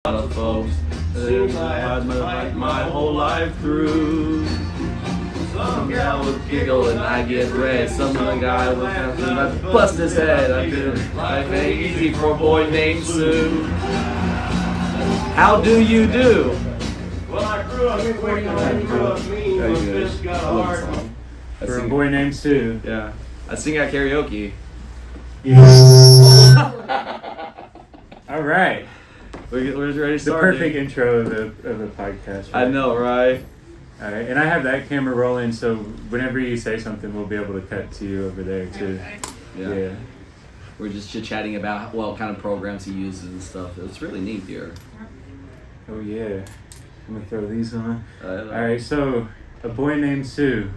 lot of folks my whole life through. Some guy would giggle and I get red. Some other guy would have to bust his head. I do life ain't easy for a boy named Sue. How do you do? Well, I grew up quick and I grew up mean. Those fists got hard. For a boy named Sue. Yeah. I sing at karaoke. Yes. All right. We're ready to The start. perfect intro of the podcast. Right? I know, right? All right, and I have that camera rolling, so whenever you say something, we'll be able to cut to you over there too. Yeah. We're just chit-chatting about what kind of programs he uses and stuff. It's really neat here. Oh yeah. I'm gonna throw these on. All right, so a boy named Sue.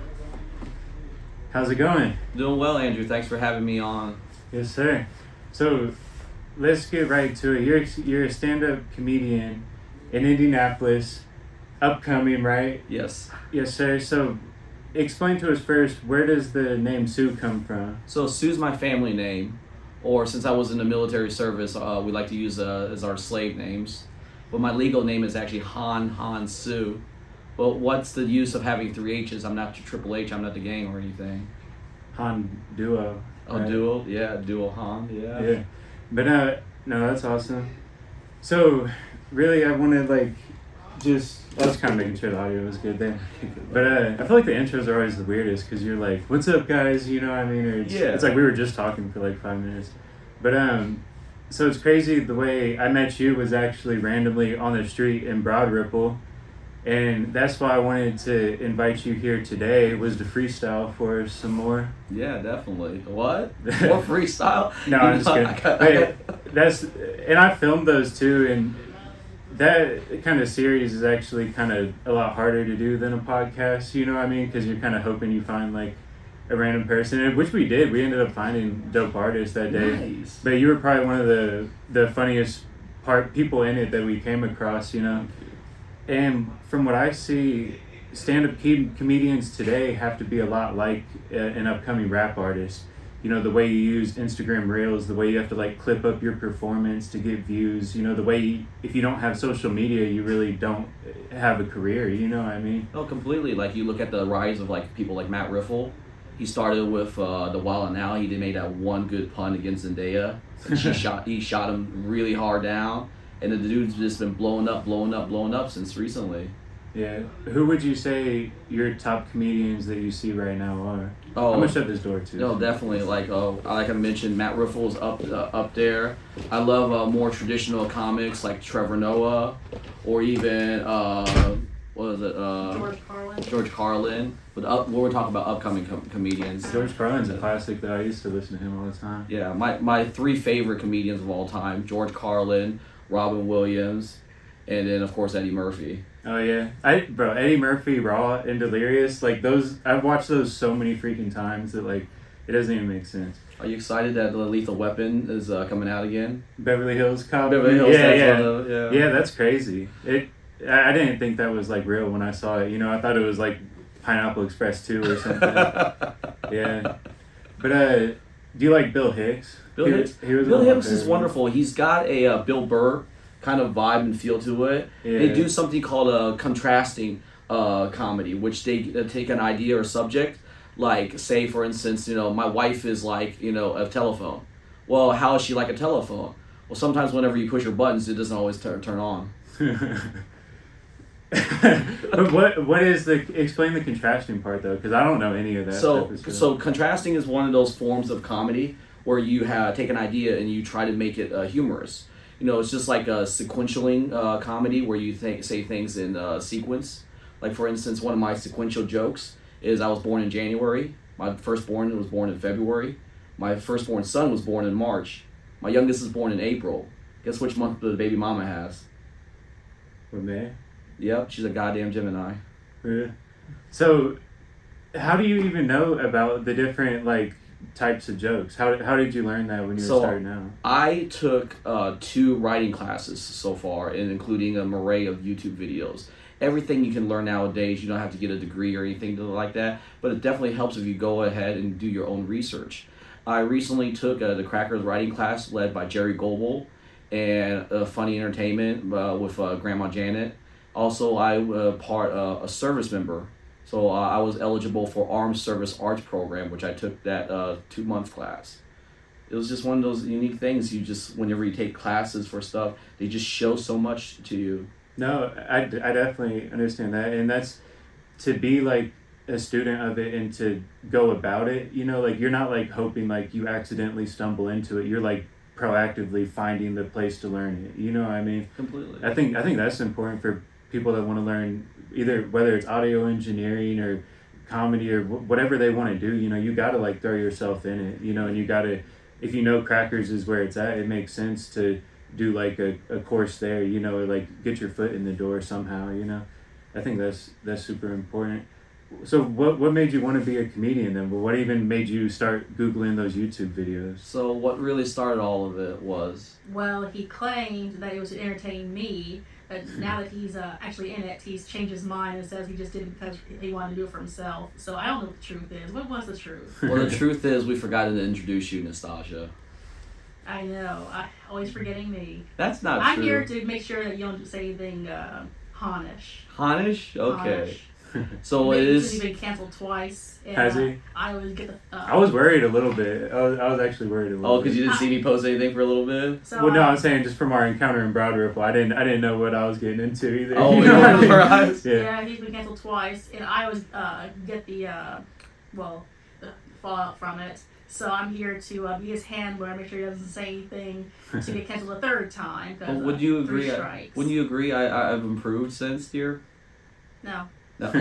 How's it going? Doing well, Andrew. Thanks for having me on. Yes, sir. So let's get right to it. You're a stand-up comedian in Indianapolis, upcoming, right? Yes. Yes, sir. So explain to us first, where does the name Sue come from? So Sue's my family name, or since I was in the military service, we like to use as our slave names. But my legal name is actually Han Sue. But what's the use of having 3 H's? I'm not Triple H. I'm not the gang or anything. Han Duo. Oh, right? Duo? Yeah, Duo Han. Yeah. Yeah. But no, that's awesome. So really, I wanted I was kind of making sure the audio was good there. But I feel like the intros are always the weirdest because you're like, "What's up, guys?" You know what I mean? Or it's like we were just talking for like 5 minutes. But so it's crazy. The way I met you was actually randomly on the street in Broad Ripple. And that's why I wanted to invite you here today, was to freestyle for us some more. Yeah, definitely. What? More freestyle? No, I'm just kidding. And I filmed those too, and that kind of series is actually kind of a lot harder to do than a podcast, you know what I mean? Because you're kind of hoping you find like a random person, and which we did. We ended up finding dope artists that day. Nice. But you were probably one of the funniest people in it that we came across, you know? And from what I see, stand-up comedians today have to be a lot like an upcoming rap artist. You know, the way you use Instagram Reels, the way you have to like clip up your performance to get views, you know, the way if you don't have social media, you really don't have a career, you know what I mean? Oh, completely. Like you look at the rise of like people like Matt Riffle. He started with the Wild 'N Out. He made that one good pun against Zendaya. He shot him really hard down. And the dude's just been blowing up since recently. Yeah. Who would you say your top comedians that you see right now are? Oh, I'm gonna shut this door too. No, definitely. Like I mentioned, Matt Riffle's up there. I love more traditional comics like Trevor Noah, or even what is it? George Carlin. But we're talking about upcoming comedians. George Carlin's a classic though. I used to listen to him all the time. Yeah, my 3 favorite comedians of all time: George Carlin, Robin Williams, and then of course Eddie Murphy. Oh yeah, Eddie Murphy, Raw and Delirious, like those. I've watched those so many freaking times that like it doesn't even make sense. Are you excited that the Lethal Weapon is coming out again? Beverly Hills Cop. Beverly Hills. Yeah, that's crazy. I didn't think that was like real when I saw it. You know, I thought it was like Pineapple Express 2 or something. Yeah, but do you like Bill Hicks? Bill Hicks is wonderful. He's got a Bill Burr kind of vibe and feel to it. Yeah. They do something called a contrasting comedy, which they take an idea or subject, like say for instance, you know, my wife is like, you know, a telephone. Well, how is she like a telephone? Well, sometimes whenever you push her buttons, it doesn't always turn on. But what is explain the contrasting part though, because I don't know any of that. So contrasting is one of those forms of comedy where you take an idea and you try to make it humorous. You know, it's just like a sequentialing comedy where you say things in sequence. Like for instance, one of my sequential jokes is I was born in January. My firstborn was born in February. My firstborn son was born in March. My youngest is born in April. Guess which month the baby mama has? With May? Yep, she's a goddamn Gemini. Yeah. So, how do you even know about the different like types of jokes? How did you learn that when you were starting out? I took 2 writing classes so far, and including an array of YouTube videos. Everything you can learn nowadays, you don't have to get a degree or anything like that, but it definitely helps if you go ahead and do your own research. I recently took the Crackers writing class led by Jerry Goebel, and Funny Entertainment with Grandma Janet. Also, I a service member, so I was eligible for Armed Service Arts Program, which I took that 2-month class. It was just one of those unique things. You just, whenever you take classes for stuff, they just show so much to you. No, I definitely understand that, and that's to be like a student of it and to go about it. You know, like you're not like hoping like you accidentally stumble into it. You're like proactively finding the place to learn it. You know what I mean? Completely. I think that's important for people that want to learn, either whether it's audio engineering or comedy or whatever they want to do. You know, you got to like throw yourself in it. You know, and you got to, if you know Crackers is where it's at, it makes sense to do like a course there, you know, or like get your foot in the door somehow, you know. I think that's super important. So what made you want to be a comedian then? Well, what even made you start Googling those YouTube videos? So what really started all of it was... Well, he claimed that it was to entertain me, but now that he's actually in it, he's changed his mind and says he just did it because he wanted to do it for himself. So I don't know what the truth is. What was the truth? Well, the truth is we forgot to introduce you, Nastasia. I know. Always forgetting me. That's not I'm true. here to make sure that you don't say anything Hanish. Hanish? Okay. Hanish. So it is... He's been canceled twice. And, Has he? I always get the... I was worried a little bit. I was actually worried a little Oh, because you didn't see me post anything for a little bit? So well, no, I'm saying just from our encounter in Broad Ripple, I didn't know what I was getting into either. Oh, you know what I mean? your eyes? Yeah, he's been canceled twice, and I always get the fallout from it. So I'm here to be his handler, make sure he doesn't say anything to get canceled a third time. Well, would you 3 agree? strikes. Wouldn't you agree I've improved since, dear? No. No.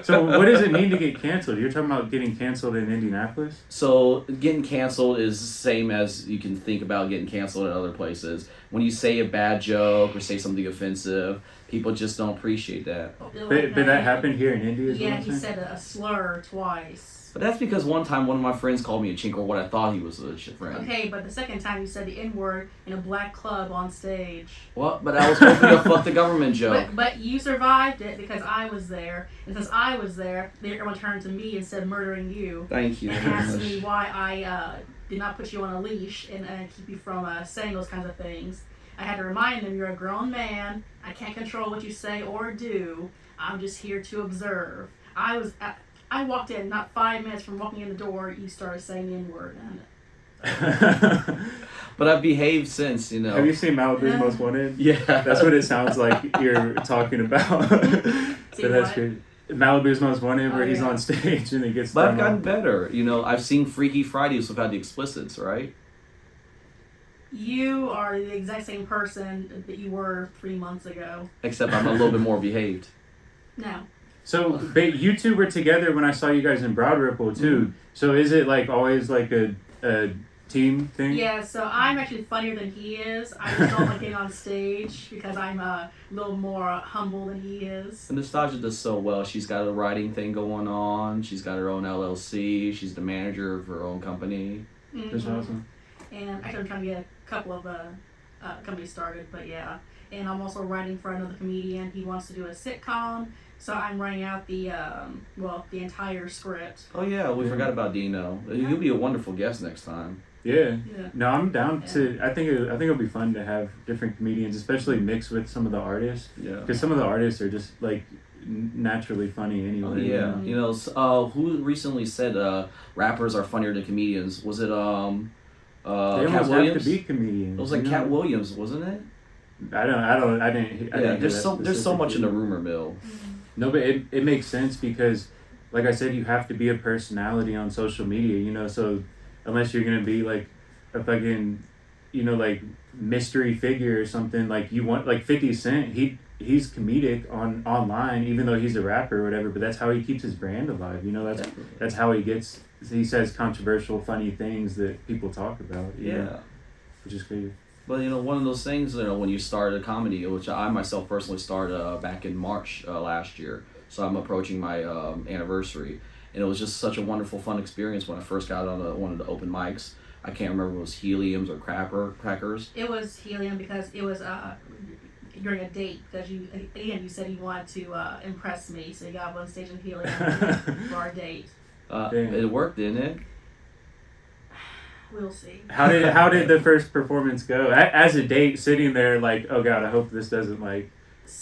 So what does it mean to get canceled? You're talking about getting canceled in Indianapolis? So getting canceled is the same as you can think about getting canceled at other places. When you say a bad joke or say something offensive, people just don't appreciate that. But that happened here in India as well? Yeah, he said a slur twice. But that's because one time one of my friends called me a chink, or what I thought he was a friend. Okay, but the second time you said the N-word in a black club on stage. What? But I was hoping to fuck the government joke. But you survived it because I was there. And since I was there, everyone turned to me instead of murdering you. Thank you. And asked me why I did not put you on a leash and keep you from saying those kinds of things. I had to remind them, you're a grown man. I can't control what you say or do. I'm just here to observe. I walked in, not 5 minutes from walking in the door, you started saying the N-word. But I've behaved since, you know. Have you seen Malibu's Most Wanted? Yeah. That's what it sounds like you're talking about. So that's good. Malibu's Most Wanted, where he's on stage and he gets... But I've gotten better. You know, I've seen Freaky Fridays without the explicits, right? You are the exact same person that you were 3 months ago. Except I'm a little bit more behaved. No. So, but you two were together when I saw you guys in Broad Ripple, too. Mm-hmm. So is it like always like a team thing? Yeah, so I'm actually funnier than he is. I just don't like getting on stage because I'm a little more humble than he is. And Nastasia does so well. She's got a writing thing going on. She's got her own LLC. She's the manager of her own company. Mm-hmm. That's awesome. And actually I'm trying to get a couple of companies started, but yeah. And I'm also writing for another comedian. He wants to do a sitcom. So I'm writing out the entire script. Oh yeah, we forgot about Dino. You'll be a wonderful guest next time. Yeah. No, I'm down to. I think it'll be fun to have different comedians, especially mixed with some of the artists. Yeah. Because some of the artists are just like naturally funny anyway. Oh, yeah. Mm-hmm. You know, who recently said rappers are funnier than comedians? Was it they Cat almost Williams? have to be comedians. It was like Cat Williams, wasn't it? I didn't. There's so much in the rumor mill. No, but it makes sense because, like I said, you have to be a personality on social media, you know, so unless you're going to be like a fucking, you know, like mystery figure or something, like you want, like 50 Cent, he's comedic online, even though he's a rapper or whatever, but that's how he keeps his brand alive, you know, that's how he says controversial, funny things that people talk about, you know, which is crazy. But, you know, one of those things, you know, when you start a comedy, which I myself personally started back in March last year, so I'm approaching my anniversary, and it was just such a wonderful, fun experience when I first got on one of the open mics. I can't remember if it was Heliums or Crackers. It was Helium because it was during a date, because you said you wanted to impress me, so you got up on stage in Helium for our date. It worked, didn't it? We'll see. How did the first performance go? As a date, sitting there like, oh god, I hope this doesn't like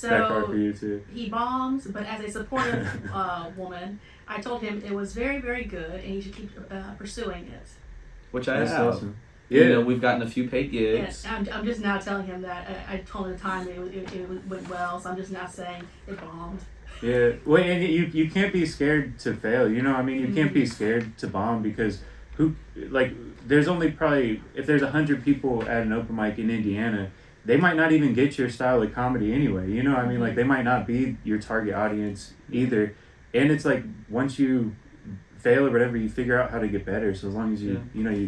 backfire for you too. He bombs, but as a supportive woman, I told him it was very, very good, and he should keep pursuing it. Which I That's have. awesome. You know, we've gotten a few paid gigs. Yes, I'm just now telling him that. I told him the time it went well, so I'm just now saying it bombed. Yeah, well, and you can't be scared to fail. You know, I mean, you can't be scared to bomb because there's only probably, if there's 100 people at an open mic in Indiana, they might not even get your style of comedy anyway. You know, I mean, like they might not be your target audience either. And it's like once you fail or whatever, you figure out how to get better. So as long as you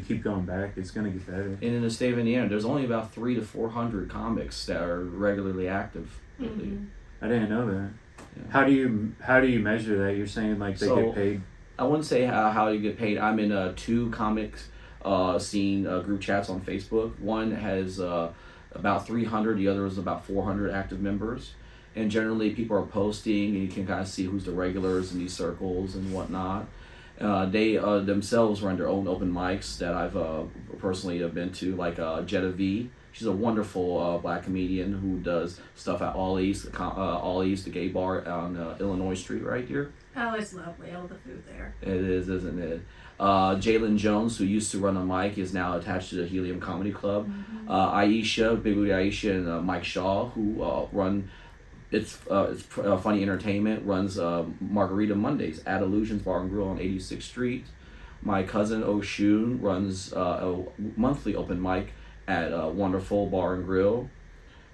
keep going back, it's gonna get better. And in the state of Indiana, there's only about 300 to 400 comics that are regularly active. I didn't know that. Yeah. How do you measure that? You're saying like they get paid? I wouldn't say how you get paid. I'm in 2 comics scene group chats on Facebook. One has about 300, the other is about 400 active members. And generally people are posting and you can kind of see who's the regulars in these circles and whatnot. They themselves run their own open mics that I've personally been to, like Jetta V. She's a wonderful black comedian who does stuff at Ollie's, the gay bar on Illinois Street right here. Oh, it's lovely. I love the food there. It is, isn't it? Jalen Jones, who used to run a mic, is now attached to the Helium Comedy Club. Aisha, Big Booty Aisha, and Mike Shaw, who run It's Funny Entertainment, runs Margarita Mondays at Illusions Bar and Grill on 86th Street. My cousin Oshun runs a monthly open mic at Wonderful Bar and Grill.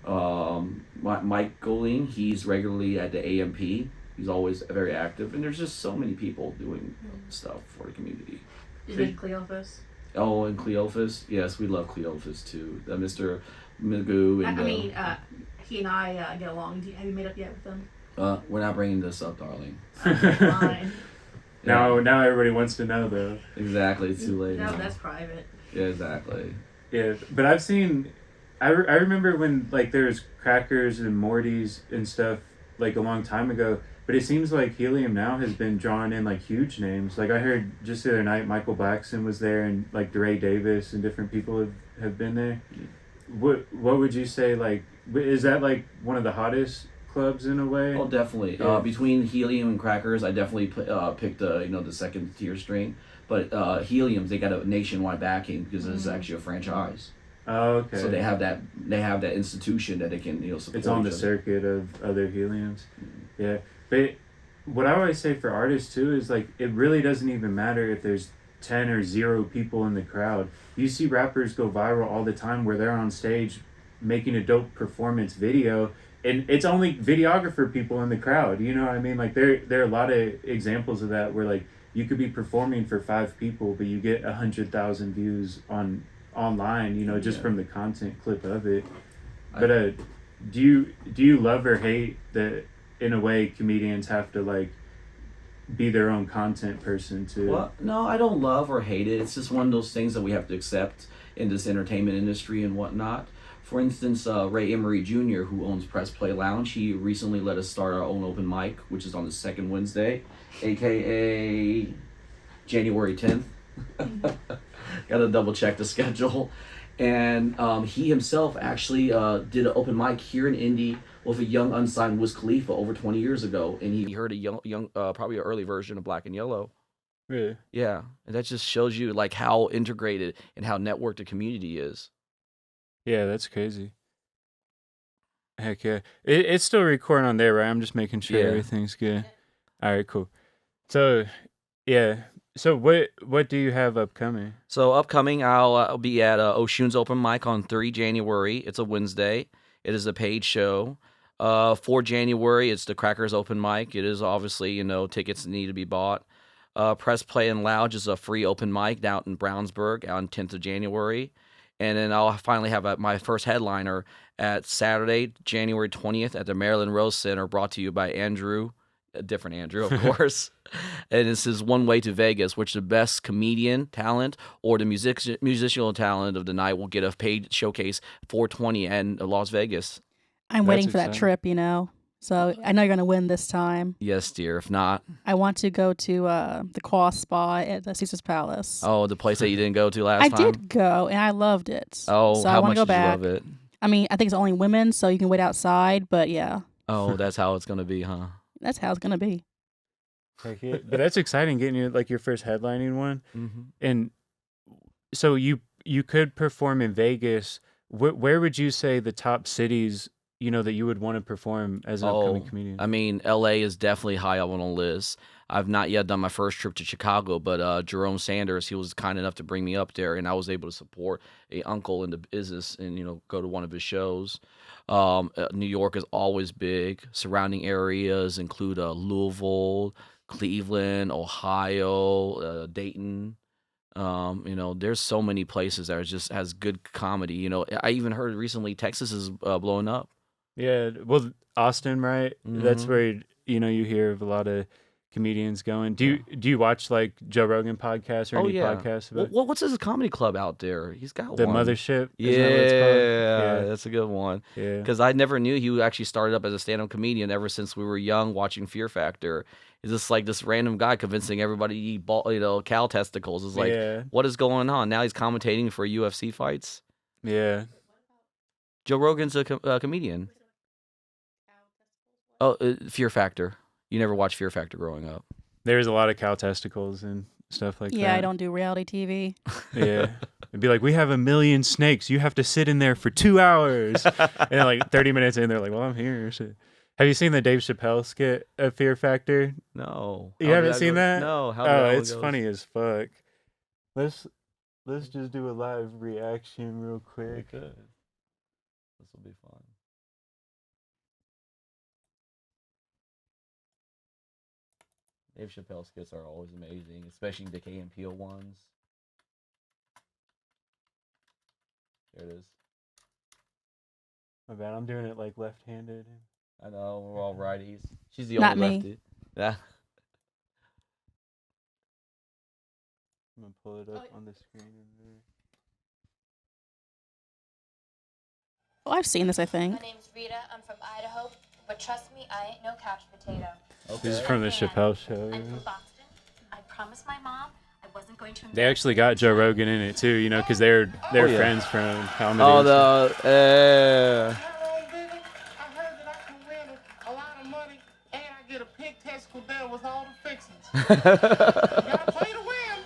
Mike Goling, he's regularly at the AMP. He's always very active, and there's just so many people doing stuff for the community. Did you Cleophas? Oh, and Cleophas. Yes, we love Cleophas too. Mr. Magoo. And, he and I get along. Have you made up yet with them? We're not bringing this up, darling. Fine. Now everybody wants to know though. Exactly, it's too late. No, now. that's private. Yeah, exactly. Yeah, but I've seen. I remember when like there's Crackers and Morty's and stuff like a long time ago. But it seems like Helium now has been drawing in like huge names. Like I heard just the other night, Michael Blackson was there, and like DeRay Davis and different people have been there. What would you say? Like, is that like one of the hottest clubs in a way? Oh, definitely. Yeah. Between Helium and Crackers, I definitely picked the second tier string. But Helium's, they got a nationwide backing because it's actually a franchise. Oh, okay. So they have that institution that they can support. It's on the circuit of other Heliums. Yeah. But what I always say for artists too is like it really doesn't even matter if there's 10 or 0 people in the crowd. You see rappers go viral all the time where they're on stage making a dope performance video and it's only videographer people in the crowd. You know what I mean? Like there are a lot of examples of that where like you could be performing for 5 people but you get 100,000 views online, just from the content clip of it. But do you love or hate that in a way comedians have to like be their own content person too? Well, no, I don't love or hate it. It's just one of those things that we have to accept in this entertainment industry and whatnot. For instance, Ray Emery Jr., who owns Press Play Lounge, he recently let us start our own open mic, which is on the second Wednesday, aka January 10th. Gotta double check the schedule. And he himself actually did an open mic here in Indy with a young unsigned Wiz Khalifa over 20 years ago, and he heard a young probably an early version of Black and Yellow. Really? Yeah, and that just shows you like how integrated and how networked the community is. Yeah, that's crazy. Heck yeah. It's still recording on there, right? I'm just making sure everything's good. All right, cool. So, yeah. So what do you have upcoming? So upcoming, I'll be at Oshun's Open Mic on 3 January. It's a Wednesday. It is a paid show. 4 January, it's the Crackers Open Mic. It is obviously, tickets need to be bought. Press Play and Lounge is a free open mic down in Brownsburg on 10th of January. And then I'll finally have my first headliner at Saturday, January 20th at the Maryland Rose Center, brought to you by Andrew, a different Andrew, of course. And this is One Way to Vegas, which the best comedian talent or the musical talent of the night will get a paid showcase 420 in Las Vegas. I'm waiting for that trip, So I know you're going to win this time. Yes, dear. If not, I want to go to the Quas Spa at the Caesar's Palace. oh, the place that you didn't go to last I time. did go, and I loved it. Oh, so I how want much to go did back. you love it? I mean, I think it's only women, so you can wait outside. But yeah, Oh, that's how it's gonna be, huh? that's how it's going to be. Heck yeah. But that's exciting getting your first headlining one. Mm-hmm. And so you could perform in Vegas. Where would you say the top cities, that you would want to perform as an upcoming comedian? I mean, LA is definitely high up on the list. I've not yet done my first trip to Chicago, but Jerome Sanders, he was kind enough to bring me up there, and I was able to support a uncle in the business and go to one of his shows. New York is always big. Surrounding areas include Louisville, Cleveland, Ohio, Dayton. There's so many places that just has good comedy. I even heard recently Texas is blowing up. Yeah, well, Austin, right? That's Mhm. where you hear of a lot of comedians going. Do you watch like Joe Rogan podcasts or any podcasts about What's his comedy club out there? He's got the one. Mothership? Yeah, Isn't that what it's called? that's a good one. Yeah. Because I never knew he actually started up as a stand-up comedian ever since we were young watching Fear Factor. He's just like this random guy convincing everybody to eat cow testicles. It's like, Yeah. what is going on? Now he's commentating for UFC fights. Yeah. Joe Rogan's a comedian. Oh, Fear Factor. You never watched Fear Factor growing up. There's a lot of cow testicles and stuff like that. Yeah, I don't do reality TV. Yeah. It'd be like, we have 1 million snakes. You have to sit in there for 2 hours. And like 30 minutes in, they're like, well, I'm here. So, have you seen the Dave Chappelle skit of Fear Factor? No. You haven't seen that? No. It's funny as fuck. Let's just do a live reaction real quick. This will be fun. Dave Chappelle skits are always amazing, especially the Key and Peele ones. There it is. My bad, I'm doing it like left-handed. I know, we're all righties. She's the Not only me. lefty. Yeah. I'm gonna pull it up on the screen. Oh, I've seen this, I think. My name's Rita. I'm from Idaho, but trust me, I ain't no couch potato. Okay. This is from the And Chappelle show. I'm from Boston. I promised my mom I wasn't going to. They actually got Joe Rogan in it too, because they're yeah. friends from comedy. Oh, and stuff. the Hello, Bigger. I heard that I can win a lot of money and I get a pig testicle there with all the fixings. You gotta play to win.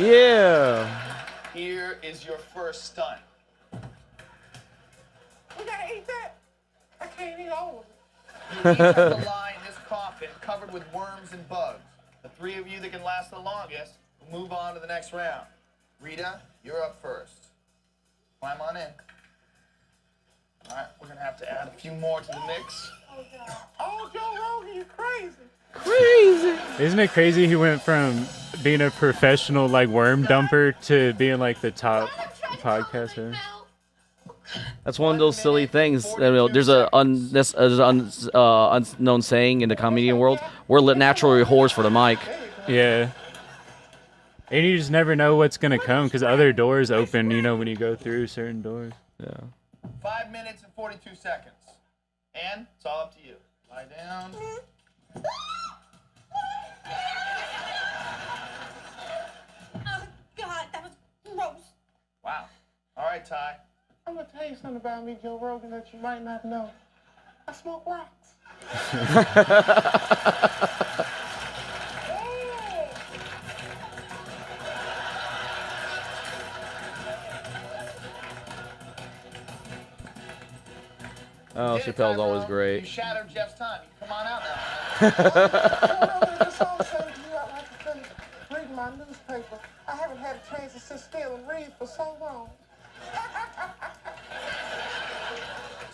yeah. Here is your first stunt. We gotta eat that. I can't eat all of it. You each have to lie in this coffin covered with worms and bugs. The three of you that can last the longest will move on to the next round. Rita, you're up first. Climb on in. All right, we're gonna have to add a few more to the mix. Oh, Joe Rogan, you crazy. Isn't it crazy he went from being a professional like worm dumper to being like the top podcaster? That's one of those silly things. There's an unknown saying in the comedian world: we're naturally whores for the mic. Yeah. And you just never know what's gonna come because other doors open, when you go through certain doors. Yeah. 5 minutes and 42 seconds. And it's all up to you. Lie down. Oh, God, that was gross. Wow. All right, Ty. I'm gonna tell you something about me, Joe Rogan, that you might not know. I smoke rocks. Oh, Dinner Chappelle's time, always Earl. great. You shattered Jeff's time. You can come on out now. Joe Rogan, this all saves you. I'd like to finish reading my newspaper. I haven't had a chance to sit still and read for so long.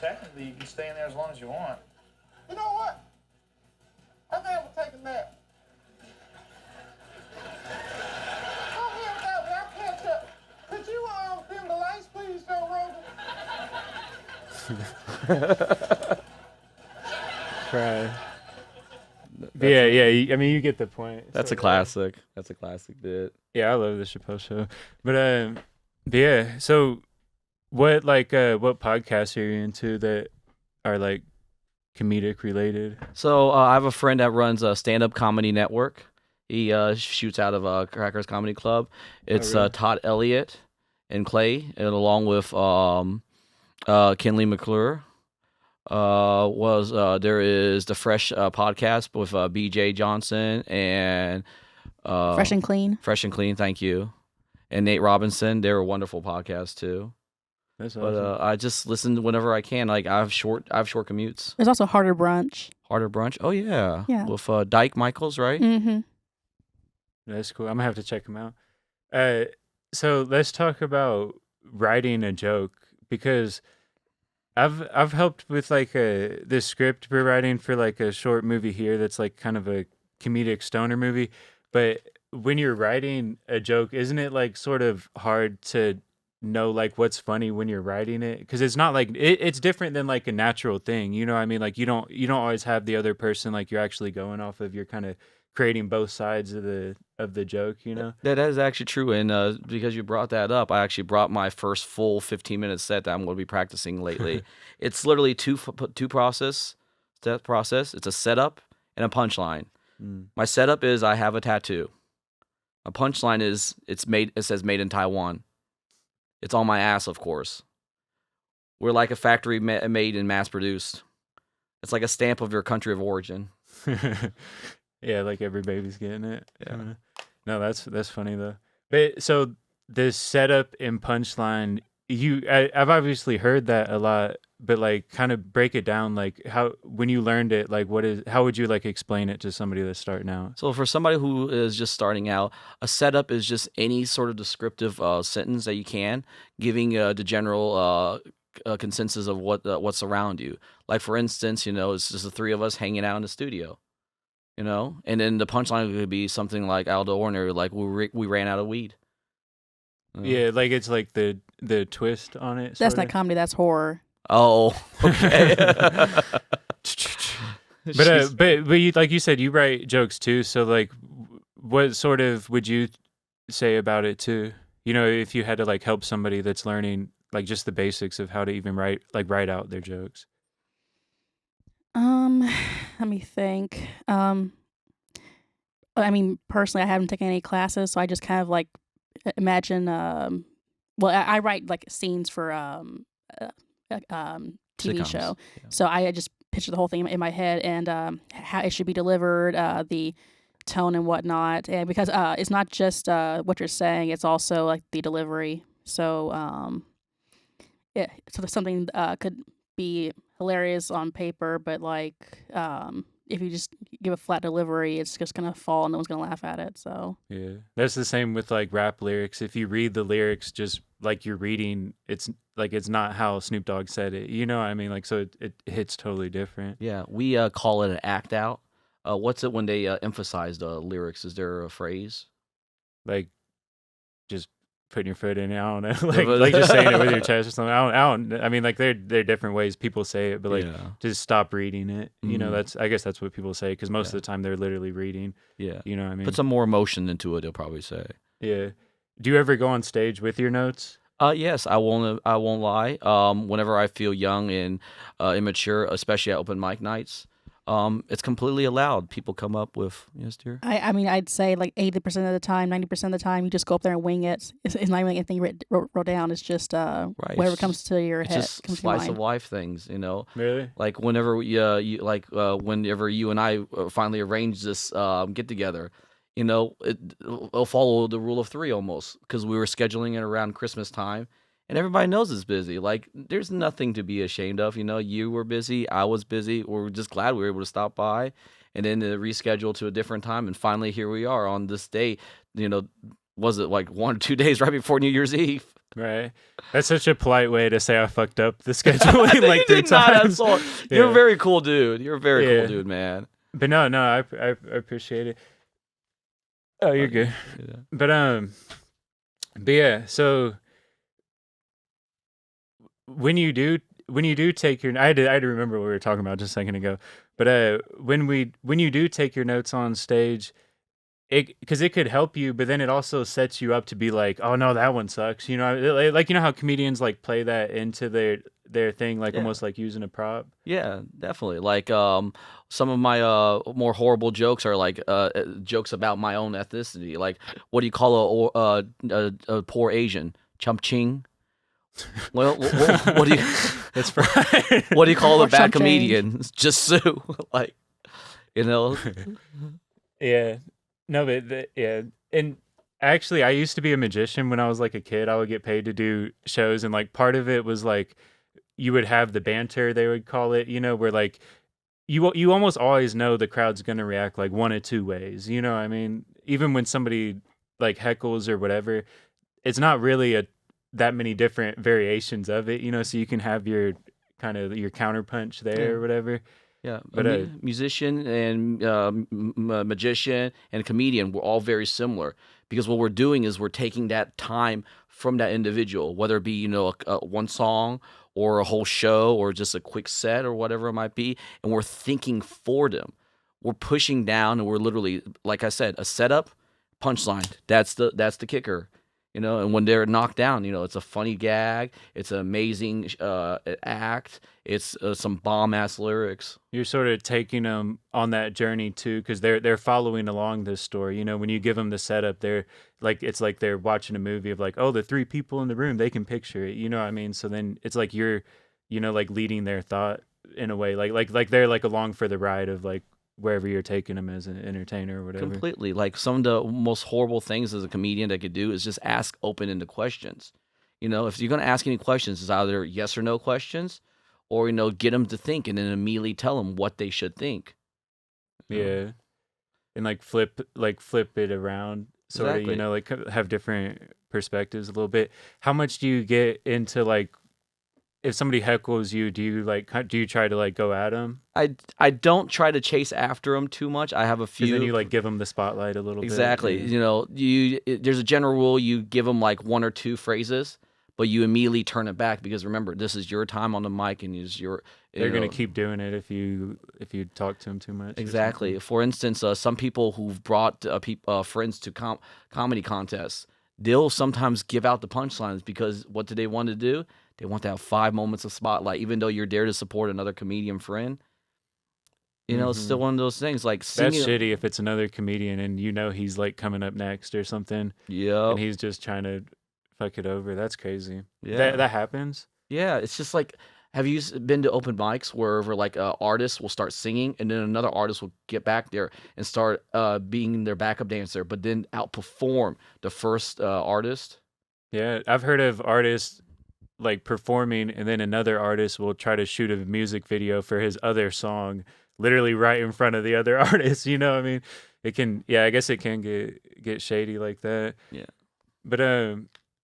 Technically, you can stay in there as long as you want. You know what? I think I'm gonna take a nap. Go ahead with that one. I'll catch up. Could you dim the lights, please, Joe Rogan? Right. Yeah. I mean, you get the point. That's So, a classic. That's a classic bit. Yeah, I love the Chappelle show. But yeah. So, what podcasts are you into that are like comedic related? So I have a friend that runs a stand-up comedy network. He shoots out of Crackers Comedy Club. It's really? Todd Elliott and Clay, and along with Kinley McClure. There is the Fresh podcast with BJ Johnson and Fresh and Clean. Fresh and Clean. Thank you, and Nate Robinson. They're a wonderful podcast too. That's But awesome. I just listen whenever I can. Like I have short commutes. There's also Harder Brunch. Harder Brunch. Oh yeah, Yeah. with Dyke Michaels, right? Mm-hmm. That's cool. I'm gonna have to check them out. So let's talk about writing a joke, because I've helped with like this script we're writing for like a short movie here that's like kind of a comedic stoner movie. But when you're writing a joke, isn't it like sort of hard to know like what's funny when you're writing it? Because it's not like it's different than like a natural thing. You know what I mean? Like you don't always have the other person, like you're actually going off of, you're kind of creating both sides of the joke, you know? That is actually true, and because you brought that up, I actually brought my first full 15-minute set that I'm going to be practicing lately. It's literally two process. It's a setup and a punchline. My setup is I have a tattoo. A punchline is it says made in Taiwan. It's on my ass, of course. We're like a factory made and mass produced. It's like a stamp of your country of origin. Yeah, like every baby's getting it. Yeah. No, that's funny though. But so this setup and punchline, I've obviously heard that a lot, but like kind of break it down. Like how, when you learned it, like how would you like explain it to somebody that's starting out? So for somebody who is just starting out, a setup is just any sort of descriptive sentence that you can, giving the general consensus of what's around you. Like for instance, it's just the three of us hanging out in the studio. And then the punchline could be something like out of the ordinary, like we ran out of weed. Yeah, like it's like the twist on it. That's sorta. not comedy. That's horror. Oh, okay. But you, like you said, you write jokes too. So like, what sort of would you say about it too? If you had to like help somebody that's learning like just the basics of how to even write out their jokes. Let me think. I mean, personally, I haven't taken any classes, so I just kind of like imagine. Well, I write like scenes for TV Sitcoms, show, yeah. so I just picture the whole thing in my head and how it should be delivered, the tone and whatnot, and because it's not just what you're saying, it's also like the delivery. So so something could be hilarious on paper, but like if you just give a flat delivery, it's just gonna fall and no one's gonna laugh at it. So Yeah, that's the same with like rap lyrics. If you read the lyrics just like you're reading, it's like it's not how Snoop Dogg said it. You know what I mean? Like so it hits totally different. Yeah, we call it an act out. What's it when they emphasize the lyrics? Is there a phrase? Like just putting your foot in it. I don't know, like just saying it with your chest or something. I don't. I mean, like there are different ways people say it, but like just stop reading it. I guess that's what people say because most of the time they're literally reading. Yeah, you know what I mean. Put some more emotion into it. They'll probably say. Yeah. Do you ever go on stage with your notes? Yes, I won't lie. Whenever I feel young and immature, especially at open mic nights, it's completely allowed. People come up with, yes, dear. I mean, I'd say like 80% of the time, 90% of the time, you just go up there and wing it. It's not even anything you wrote down. It's just whatever comes to your head. Just slice of life things, Really? Like whenever whenever you and I finally arrange this get together, it'll follow the rule of three almost because we were scheduling it around Christmas time. And everybody knows it's busy. Like, there's nothing to be ashamed of. You were busy, I was busy. We're just glad we were able to stop by and then reschedule to a different time. And finally, here we are on this day. Was it like 1 or 2 days right before New Year's Eve? Right. That's such a polite way to say I fucked up the scheduling like 3 times. You're a very cool dude. You're a very cool dude, man. But no, I appreciate it. Oh, you're good. Yeah. But yeah, so when you do take your, I had to remember what we were talking about just a second ago. But when you do take your notes on stage, because it could help you, but then it also sets you up to be like, oh no, that one sucks. You know, like you know how comedians like play that into their thing, like Yeah. almost like using a prop. Yeah, definitely. Like some of my more horrible jokes are like jokes about my own ethnicity. Like, what do you call a poor Asian? Chump ching. Well, what do you That's right. what do you call a Or bad chump change. comedian? Just sue. Like, you know. Yeah. No, but yeah. And actually, I used to be a magician when I was like a kid. I would get paid to do shows, and like part of it was like you would have the banter, they would call it, you know, where like you almost always know the crowd's gonna react like one of two ways. You know what I mean? Even when somebody like heckles or whatever, it's not really that many different variations of it, you know, so you can have your kind of your counterpunch there Yeah. or whatever. Yeah, But, musician and magician and comedian were all very similar because what we're doing is we're taking that time from that individual, whether it be one song or a whole show or just a quick set or whatever it might be, and we're thinking for them. We're pushing down, and we're literally, like I said, a setup, punchline. That's the kicker. You know, and when they're knocked down, you know, it's a funny gag, it's an amazing act, it's some bomb ass lyrics. you're sort of taking them on that journey too, because they're following along this story. You know, when you give them the setup, they're like it's like they're watching a movie of like, oh, the three people in the room, they can picture it. You know what I mean? So then it's like you're, you know, like leading their thought in a way, like they're like along for the ride of like wherever you're taking them as an entertainer or whatever. Completely. Like some of the most horrible things as a comedian that could do is just ask open-ended questions. You know, if you're going to ask any questions, it's either yes or no questions, or get them to think and then immediately tell them what they should think. Yeah, and like flip it around, sort of. Exactly. You know, like have different perspectives a little bit. How much do you get into like if somebody heckles you? Do you try to like go at them? I don't try to chase after them too much. I have a few. And then you like give them the spotlight a little Exactly. bit. You know, there's a general rule. You give them like one or two phrases, but you immediately turn it back because remember, this is your time on the mic, and it's your. They're gonna keep doing it if you talk to them too much. or Exactly. something. For instance, some people who've brought friends to comedy contests, they'll sometimes give out the punchlines because what do they want to do? They want to have 5 moments of spotlight, even though you're there to support another comedian friend. You know, it's still one of those things like That's singing. shitty if it's another comedian and you know he's like coming up next or something, Yeah. and he's just trying to fuck it over. That's crazy. Yeah. That happens. Yeah, it's just like, have you been to open mics wherever like artists will start singing and then another artist will get back there and start being their backup dancer, but then outperform the first artist? Yeah, I've heard of artists like performing and then another artist will try to shoot a music video for his other song literally right in front of the other artist, you know what I mean? It can, yeah, I guess it can get shady like that. Yeah. But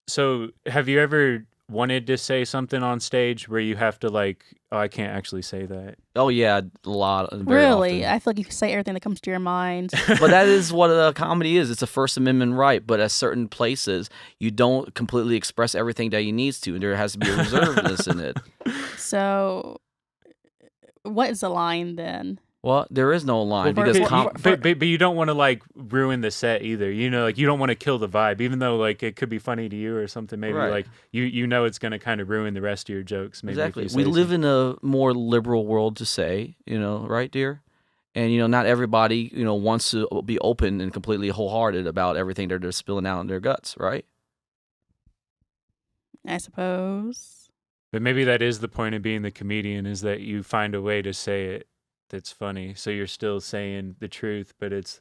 so have you ever wanted to say something on stage where you have to like, oh, I can't actually say that? Oh yeah, a lot. Very Really? often. I feel like you can say everything that comes to your mind. But that is what a comedy is. It's a First Amendment right. But at certain places, you don't completely express everything that you need to, and there has to be a reservedness in it. So, what is the line then? Well, there is no line Well, because But you don't want to like ruin the set either. You know, like you don't want to kill the vibe, even though like it could be funny to you or something. Maybe Right. like you know it's gonna kind of ruin the rest of your jokes. Maybe if exactly. you We say live in a more liberal world to say, right, dear? And, not everybody, wants to be open and completely wholehearted about everything that they're spilling out in their guts, right? I suppose. But maybe that is the point of being the comedian, is that you find a way to say it that's funny. So you're still saying the truth, but it's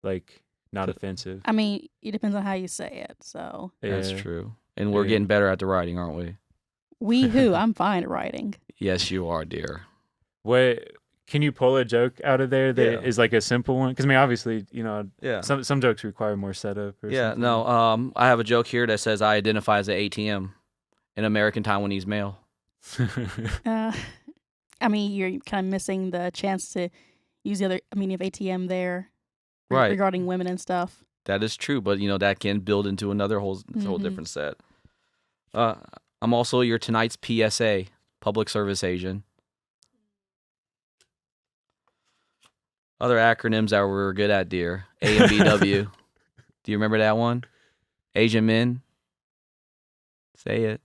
like not offensive. I mean, it depends on how you say it. So, That's Yeah. true. And we're Yeah. getting better at the writing, aren't we? I'm fine at writing. Yes, you are, dear. What can you pull a joke out of there that is Yeah. like a simple one? Because I mean, obviously, Yeah. some jokes require more setup. Or Yeah, something. no, I have a joke here that says I identify as an ATM, an American Taiwanese male. I mean, you're kind of missing the chance to use the other meaning of ATM there, Right. regarding women and stuff. That is true, but that can build into another whole Mhm. different set. I'm also your tonight's PSA, public service agent. Other acronyms that we were good at, dear. AMBW. Do you remember that one? Asian men. Say it.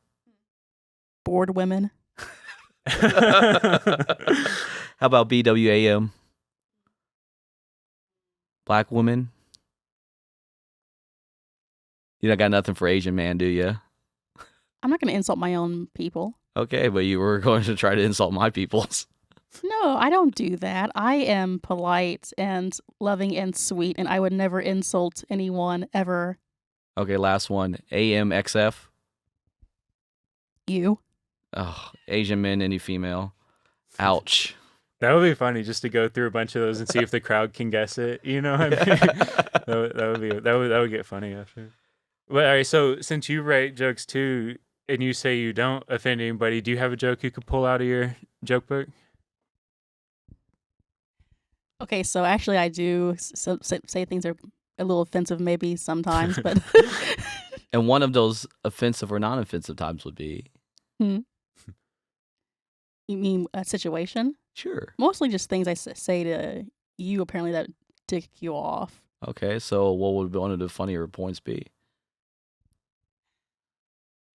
Bored women. How about BWAM? Black woman. You don't got nothing for Asian man, do you? I'm not going to insult my own people. Okay, but you were going to try to insult my peoples. No, I don't do that. I am polite and loving and sweet, and I would never insult anyone ever. Okay, last one. AMXF. You. Oh, Asian men, any female. Ouch. That would be funny just to go through a bunch of those and see if the crowd can guess it. You know what I mean? that would get funny after. Well, all right. So since you write jokes too, and you say you don't offend anybody, do you have a joke you could pull out of your joke book? Okay, so actually I do say things are a little offensive maybe sometimes, but... And one of those offensive or non-offensive times would be? You mean a situation? Sure. Mostly just things I say to you apparently that tick you off. Okay, so what would one of the funnier points be?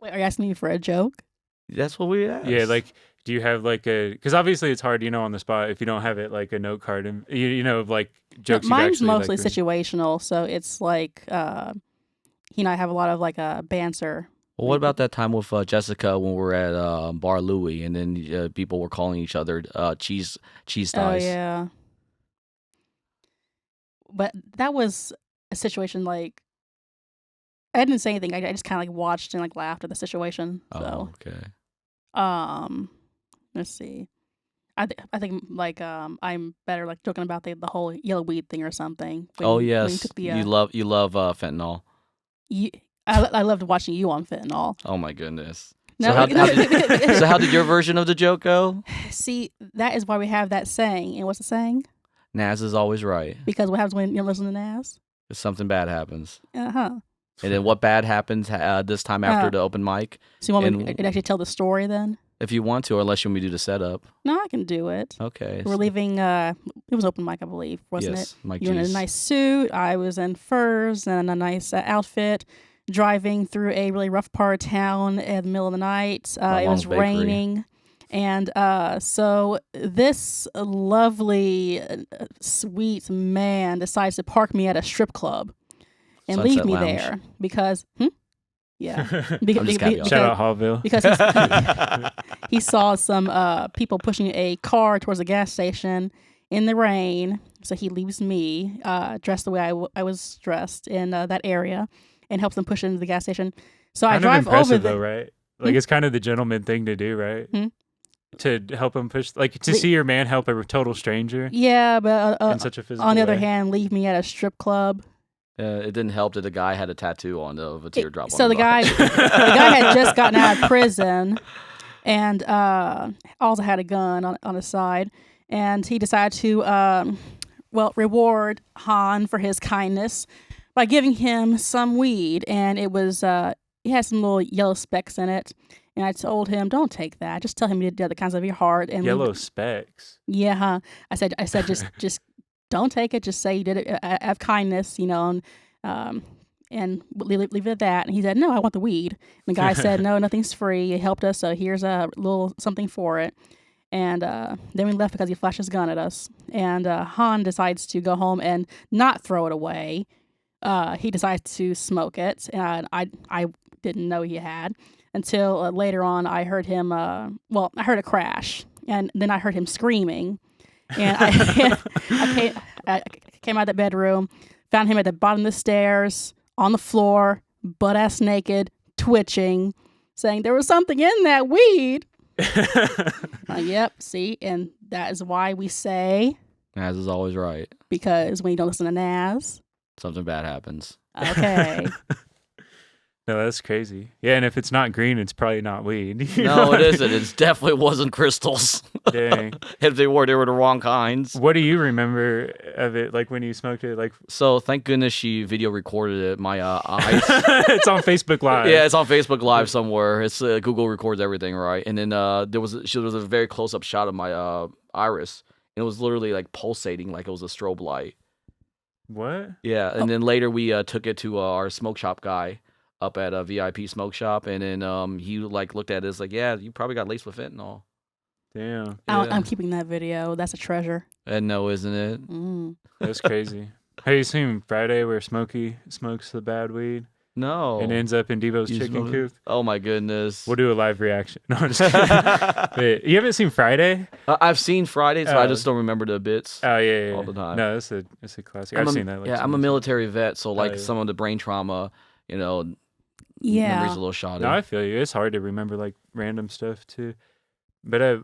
Wait, are you asking me for a joke? That's what we asked. Yeah, like, do you have like a? Because obviously it's hard, on the spot if you don't have it like a note card and like jokes. No, mine's you could mostly actually, situational, so it's like he and I have a lot of like banter. Well, what about that time with Jessica when we were at Bar Louie and then people were calling each other cheese thighs? Oh yeah. But that was a situation like I didn't say anything. I just kind of like watched and like laughed at the situation. So, okay. Let's see. I think like I'm better like joking about the whole yellow weed thing or something. When you took the, you love fentanyl. I loved watching you on fentanyl. Oh my goodness. No, so how did your version of the joke go? See, that is why we have that saying. And what's the saying? Naz is always right. Because what happens when you listen to Naz? If something bad happens. Uh-huh. And then what bad happens this time after the open mic? So you want me to actually tell the story then? If you want to, or unless you want me to do the setup. No, I can do it. Okay. We're leaving, it was open mic, I believe, wasn't yes, it? Mike You were in a nice suit. I was in furs and a nice outfit, driving through a really rough part of town in the middle of the night. It was raining. And so this lovely, sweet man decides to park me at a strip club and Sunset leave me Lounge. there because, yeah. I'm just kidding. Shout out Hallville. Because he saw some people pushing a car towards a gas station in the rain. So he leaves me dressed the way I was dressed in that area and helps them push into the gas station. So Kind I of drive impressive over though, right? Like it's kind of the gentleman thing to do, right? To help him push, like to see your man help a total stranger. Yeah, but in such a physical on the other way. hand, leave me at a strip club. It didn't help that the guy had a tattoo of a teardrop. So on the guy had just gotten out of prison, and also had a gun on his side, and he decided to reward Han for his kindness by giving him some weed, and it was it had some little yellow specks in it. And I told him, "Don't take that. Just tell him you did the other kinds of your heart." And Yellow specks. Yeah, huh? I said, just don't take it. Just say you did it out of kindness, and leave it at that. And he said, "No, I want the weed." And the guy said, "No, nothing's free. It helped us, so here's a little something for it." And then we left because he flashed his gun at us. And Han decides to go home and not throw it away. He decides to smoke it, and I didn't know he had. Until later on, I heard him, I heard a crash, and then I heard him screaming, and I came out of the bedroom, found him at the bottom of the stairs, on the floor, butt-ass naked, twitching, saying, "There was something in that weed." Yep, see, and that is why we say... Naz is always right. Because when you don't listen to Naz... something bad happens. Okay. No, that's crazy. Yeah, and if it's not green, it's probably not weed. No, it isn't. It definitely wasn't crystals. Dang. If they were the wrong kinds. What do you remember of it, like when you smoked it? Like, so thank goodness she video recorded it. My eyes. It's on Facebook Live. Yeah, it's on Facebook Live somewhere. It's Google records everything, right? And then there was a very close up shot of my iris, and it was literally like pulsating like it was a strobe light. What? Yeah, and then later we took it to our smoke shop guy up at a VIP smoke shop, and then he like looked at it as like, yeah, you probably got laced with fentanyl. Damn. I'm keeping that video. That's a treasure. And no, isn't it? That's crazy. Have you seen Friday where Smokey smokes the bad weed No. and ends up in Devo's You chicken smoke it? coop? Oh my goodness. We'll do a live reaction. No, I'm just kidding. Wait, you haven't seen Friday? I've seen Friday, so I just don't remember the bits. Oh yeah, all the time. No, it's a classic. I've seen that. Like, yeah, I'm a military vet, so like yeah. some of the brain trauma, memory's Yeah. a little shoddy. No, I feel you. It's hard to remember like random stuff too. But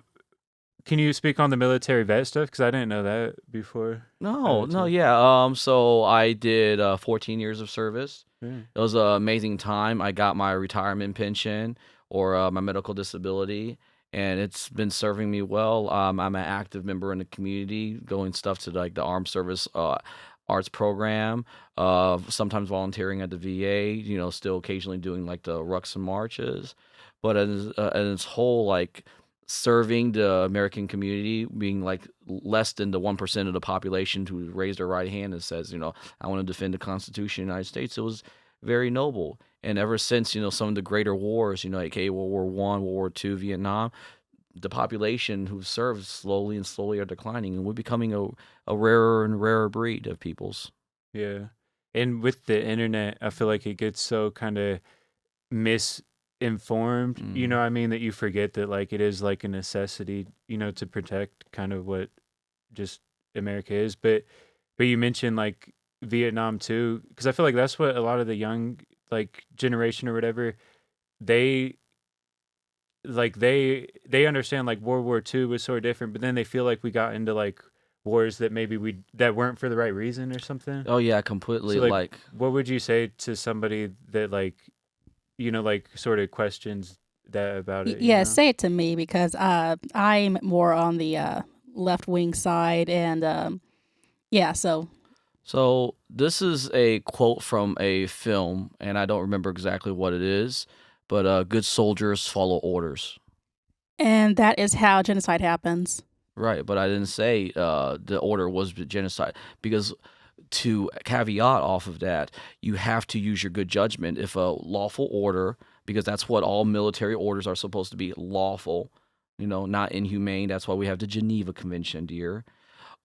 can you speak on the military vet stuff? Because I didn't know that before. Yeah. So I did 14 years of service. Yeah. It was an amazing time. I got my retirement pension or my medical disability, and it's been serving me well. I'm an active member in the community, going stuff to like the Armed Service Arts program, sometimes volunteering at the VA, still occasionally doing like the rucks and marches. But in its whole, like, serving the American community, being like less than the 1% of the population who raised their right hand and says, I want to defend the Constitution of the United States, it was very noble. And ever since, some of the greater wars, like World War I, World War II, Vietnam, the population who served slowly are declining, and we're becoming a rarer and rarer breed of peoples. Yeah. And with the internet, I feel like it gets so kind of misinformed, you know what I mean, that you forget that like it is like a necessity, to protect kind of what just America is. But you mentioned like Vietnam too, because I feel like that's what a lot of the young like generation or whatever, they understand like World War II was sort of different, but then they feel like we got into like wars that maybe that weren't for the right reason or something. Oh yeah, completely. So, like what would you say to somebody that like, like sort of questions that about it? Yeah, say it to me, because I'm more on the left wing side, and So this is a quote from a film, and I don't remember exactly what it is, but good soldiers follow orders. And that is how genocide happens. Right, but I didn't say the order was genocide, because to caveat off of that, you have to use your good judgment. If a lawful order, because that's what all military orders are supposed to be, lawful, not inhumane. That's why we have the Geneva Convention, dear.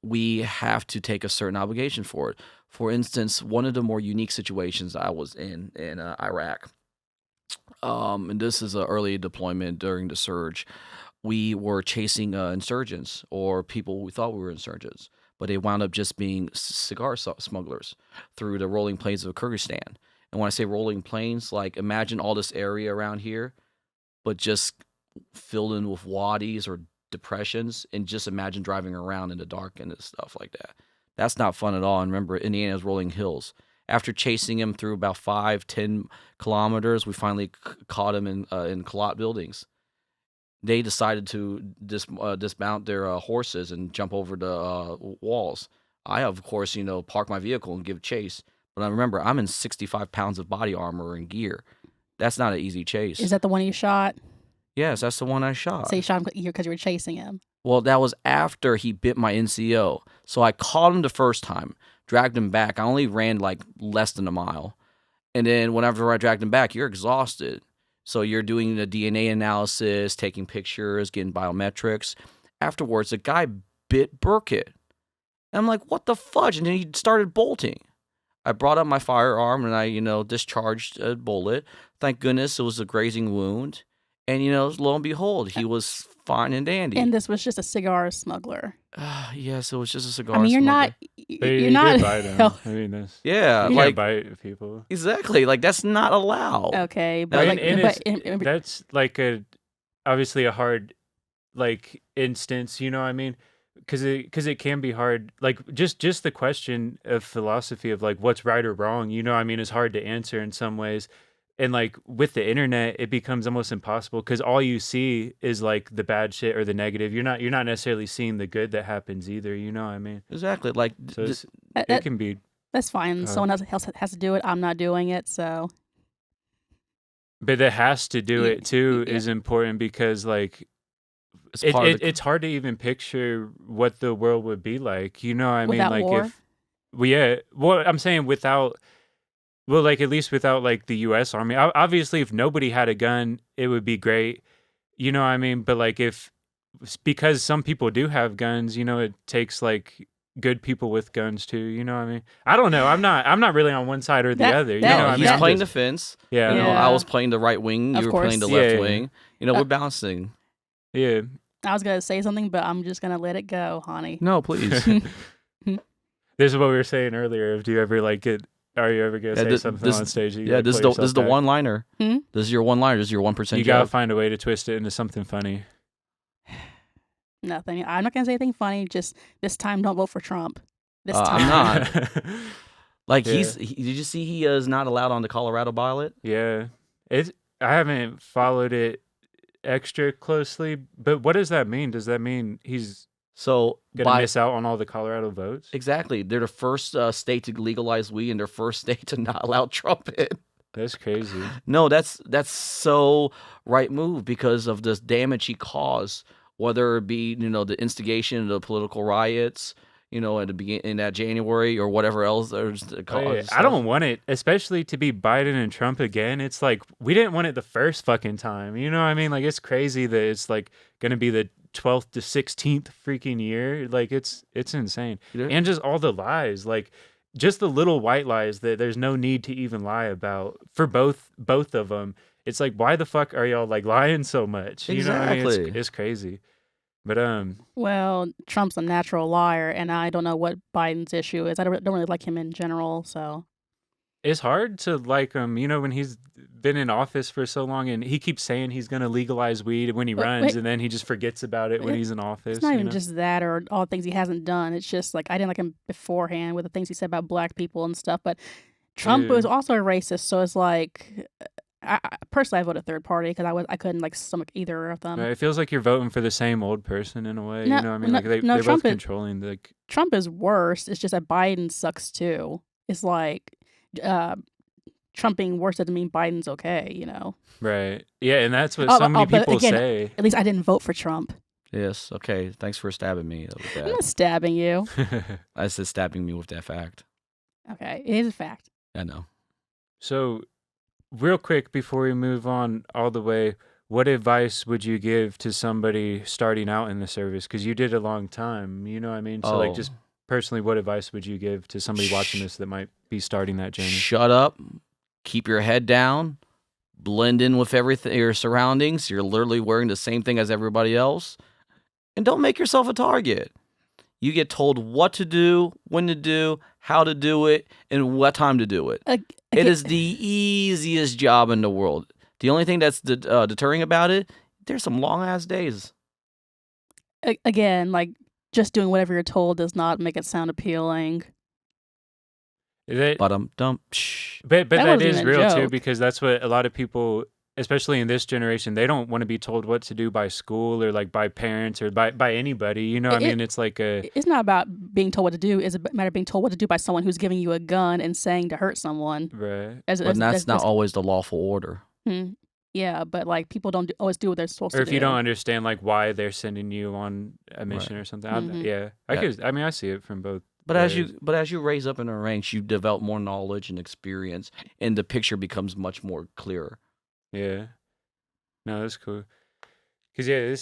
We have to take a certain obligation for it. For instance, one of the more unique situations I was in Iraq, and this is an early deployment during the surge, we were chasing insurgents, or people we thought we were insurgents, but they wound up just being cigar smugglers through the rolling plains of Kyrgyzstan. And when I say rolling plains, like imagine all this area around here, but just filled in with wadis or depressions, and just imagine driving around in the dark and stuff like that. That's not fun at all. And remember, Indiana has rolling hills. After chasing him through about 5-10 kilometers, we finally caught him in Kalat buildings. They decided to dismount their horses and jump over the walls. I, of course, park my vehicle and give chase. But I remember, I'm in 65 pounds of body armor and gear. That's not an easy chase. Is that the one you shot? Yes, that's the one I shot. So you shot him because you were chasing him. Well, that was after he bit my NCO. So I caught him the first time, dragged him back. I only ran like less than a mile. And then whenever I dragged him back, you're exhausted. So you're doing the DNA analysis, taking pictures, getting biometrics. Afterwards, the guy bit Burkett. And I'm like, what the fudge? And then he started bolting. I brought up my firearm and I, discharged a bullet. Thank goodness it was a grazing wound. And, lo and behold, he was fine and dandy. And this was just a cigar smuggler. Yes, it was just a cigar I mean, you're smuggler. you're not. Did bite them. I mean, that's, Yeah, you like can't bite people. Exactly. Like that's not allowed. Okay, but That's like obviously a hard like instance. You know what I mean? Because it can be hard. Like just the question of philosophy of like what's right or wrong. You know what I mean? Is hard to answer in some ways. And like with the internet, it becomes almost impossible because all you see is like the bad shit or the negative. You're not necessarily seeing the good that happens either. You know what I mean? Exactly. Like so it can be. That's fine. Someone else has to do it. I'm not doing it. So. But that has to do it too is important because like It's part of the, it's hard to even picture what the world would be like. You know, what I mean, Without like war? if well, I'm saying without. Well, like at least without like the U.S. Army. Obviously, if nobody had a gun, it would be great. You know what I mean? But like because some people do have guns, you know, it takes like good people with guns too. You know what I mean? I don't know. I'm not really on one side or the other. You know what I mean? he's I'm playing just- defense. Yeah. You know, Yeah. I was playing the right wing. Of You were course. playing the left Yeah. wing. You know, we're balancing. Yeah. I was gonna say something, but I'm just gonna let it go, honey. No, please. This is what we were saying earlier. If do you ever like get? Are you ever gonna say something on stage? You Yeah, like, this pull is the yourself back? one-liner. Hmm? This is your one-liner. This is your 1% You gotta joke. find a way to twist it into something funny. Nothing. I'm not gonna say anything funny. Just this time, don't vote for Trump. This I'm time. not. Like Yeah. did you see he is not allowed on the Colorado ballot? Yeah, I haven't followed it extra closely, but what does that mean? Does that mean he's So gonna miss out on all the Colorado votes? exactly, they're the first state to legalize weed and their first state to not allow Trump in. That's crazy. No, that's so right move because of this damage he caused, whether it be the instigation of the political riots, at the beginning in that January or whatever else. There's the Oh, yeah. cause. I don't want it, especially to be Biden and Trump again. It's like we didn't want it the first fucking time. You know what I mean? Like it's crazy that it's like gonna be the 12th to 16th freaking year. Like it's insane, Yeah. and just all the lies, like just the little white lies that there's no need to even lie about for both of them. It's like why the fuck are y'all like lying so much? You know what I mean? Exactly. It's crazy. But Well, Trump's a natural liar, and I don't know what Biden's issue is. I don't really like him in general, so. it's hard to like him, when he's been in office for so long and he keeps saying he's going to legalize weed when he But runs wait. and then he just forgets about it when It- he's in office. It's not you even know? just that or all the things he hasn't done. It's just like I didn't like him beforehand with the things he said about black people and stuff. But Trump Yeah. was also a racist, so it's like personally I voted third party because I couldn't like stomach either of them. It feels like you're voting for the same old person in a way. No, You know what I mean? no, Like they're no, both Trump is- controlling the. Trump is worse. It's just that Biden sucks too. It's like Trump being worse doesn't mean Biden's okay. Right. Yeah, and that's what Oh, so many but people again, say. At least I didn't vote for Trump. Yes. Okay. Thanks for stabbing me with I'm that. not stabbing you. I said stabbing me with that fact. Okay, it is a fact. I know. So, real quick before we move on all the way, what advice would you give to somebody starting out in the service? Because you did a long time. You know what I mean? So, like, Oh. just personally, what advice would you give to somebody watching this that might be starting that journey? Shut up. Keep your head down. Blend in with everything, your surroundings. You're literally wearing the same thing as everybody else. And don't make yourself a target. You get told what to do, when to do, how to do it, and what time to do it. It is the easiest job in the world. The only thing that's deterring about it, there's some long-ass days. Again, like just doing whatever you're told does not make it sound appealing. That, But shh. but That that wasn't is even a real too, joke. because that's what a lot of people, especially in this generation, they don't want to be told what to do by school or like by parents or by anybody. You know what I mean? It's like It's not about being told what to do. It's a matter of being told what to do by someone who's giving you a gun and saying to hurt someone. right. But that's not always the lawful order. Yeah, but like people don't always do what they're supposed Or to if do. you don't understand like why they're sending you on a mission or something. Mhm. I see it from both. But as ways. you raise up in the ranks, you develop more knowledge and experience, and the picture becomes much more clearer. Yeah. No, that's cool. Cause yeah,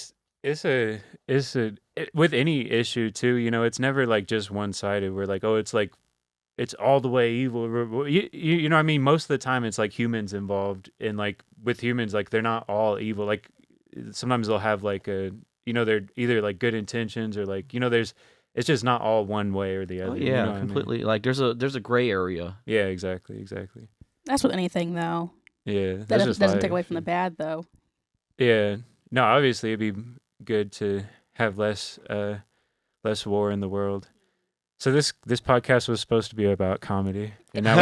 with any issue too, it's never like just one sided. We're like, oh, it's all the way evil. You know what I mean? Most of the time it's like humans involved, and like with humans, like they're not all evil. Like sometimes they'll have like they're either like good intentions or like, it's just not all one way or the other. Oh you yeah, know what I mean? completely. Like there's a gray area. Yeah, exactly. That's with anything though. Yeah. That That's just doesn't life. take away from the bad though. Yeah. No, obviously it'd be good to have less war in the world. So this podcast was supposed to be about comedy, and now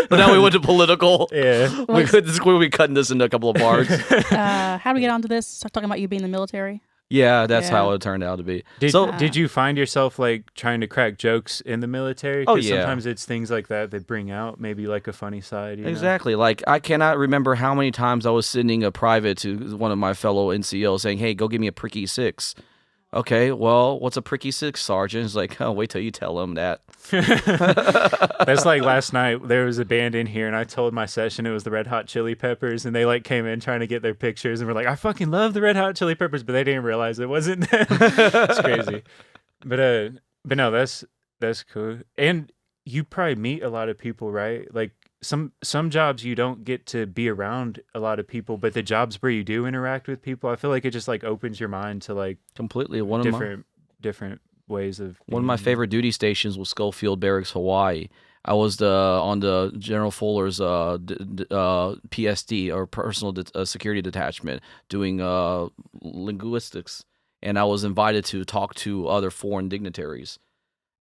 But now we went to political. yeah. This is where we cutting this into a couple of bars. How do we get onto this? Start talking about you being in the military. Yeah, that's Yeah. how it turned out to be. Did you find yourself like trying to crack jokes in the military? Oh, 'Cause yeah. sometimes it's things like that that bring out maybe like a funny side. You know? Exactly. Like, I cannot remember how many times I was sending a private to one of my fellow NCOs saying, hey, go give me a pricky 6. Okay, well, what's a pricky 6, Sergeant? It's like, oh, wait till you tell him that. That's like last night. There was a band in here, and I told my session it was the Red Hot Chili Peppers, and they like came in trying to get their pictures, and were like, "I fucking love the Red Hot Chili Peppers," but they didn't realize it wasn't them. It's crazy, but no, that's cool. And you probably meet a lot of people, right? Like some jobs you don't get to be around a lot of people, but the jobs where you do interact with people, I feel like it just like opens your mind to like Completely. different ways of One of my being. favorite duty stations was Schofield Barracks, Hawaii. I was on the General Fuller's PSD, or Personal Security Detachment, doing linguistics, and I was invited to talk to other foreign dignitaries.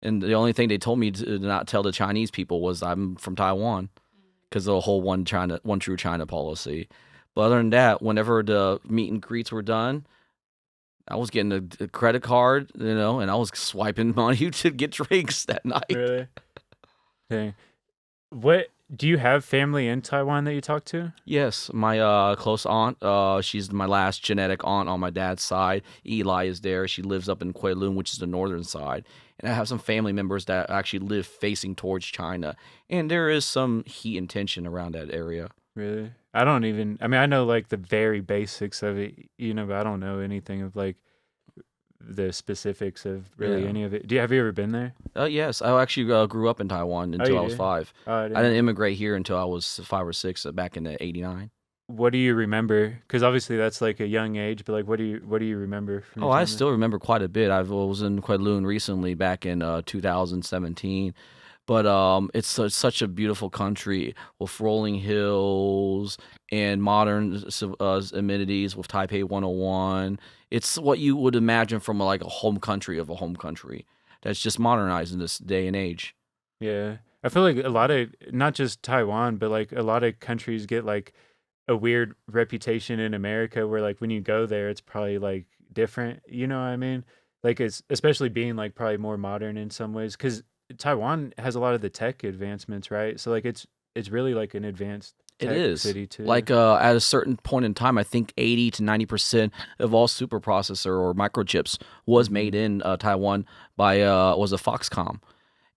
And the only thing they told me to not tell the Chinese people was I'm from Taiwan, because of the whole one true China policy. But other than that, whenever the meet and greets were done, I was getting a credit card, and I was swiping money to get drinks that night. Really? Okay. What do you have family in Taiwan that you talk to? Yes, my close aunt, she's my last genetic aunt on my dad's side. Eli is there. She lives up in Kowloon, which is the northern side. And I have some family members that actually live facing towards China. And there is some heat and tension around that area. Really? I mean, I know like the very basics of it, but I don't know anything of like the specifics of really Yeah. any of it. Have you ever been there? Yes, I actually grew up in Taiwan until you I was did? 5. Oh, I I didn't didn't. immigrate here until I was 5 or 6, back in the 89. What do you remember? Because obviously that's like a young age, but like what do you remember from Oh, your I time there? still remember quite a bit. I was in Kowloon recently, back in 2017. But it's such a beautiful country with rolling hills and modern amenities with Taipei 101. It's what you would imagine from like a home country of a home country that's just modernized in this day and age. Yeah. I feel like a lot of, not just Taiwan, but like a lot of countries get like a weird reputation in America where like when you go there, it's probably like different. You know what I mean? Like it's especially being like probably more modern in some ways because Taiwan has a lot of the tech advancements, right? So like it's really like an advanced It tech is. city too. Like at a certain point in time, I think 80 to 90% of all super processor or microchips was made in Taiwan by was a Foxconn.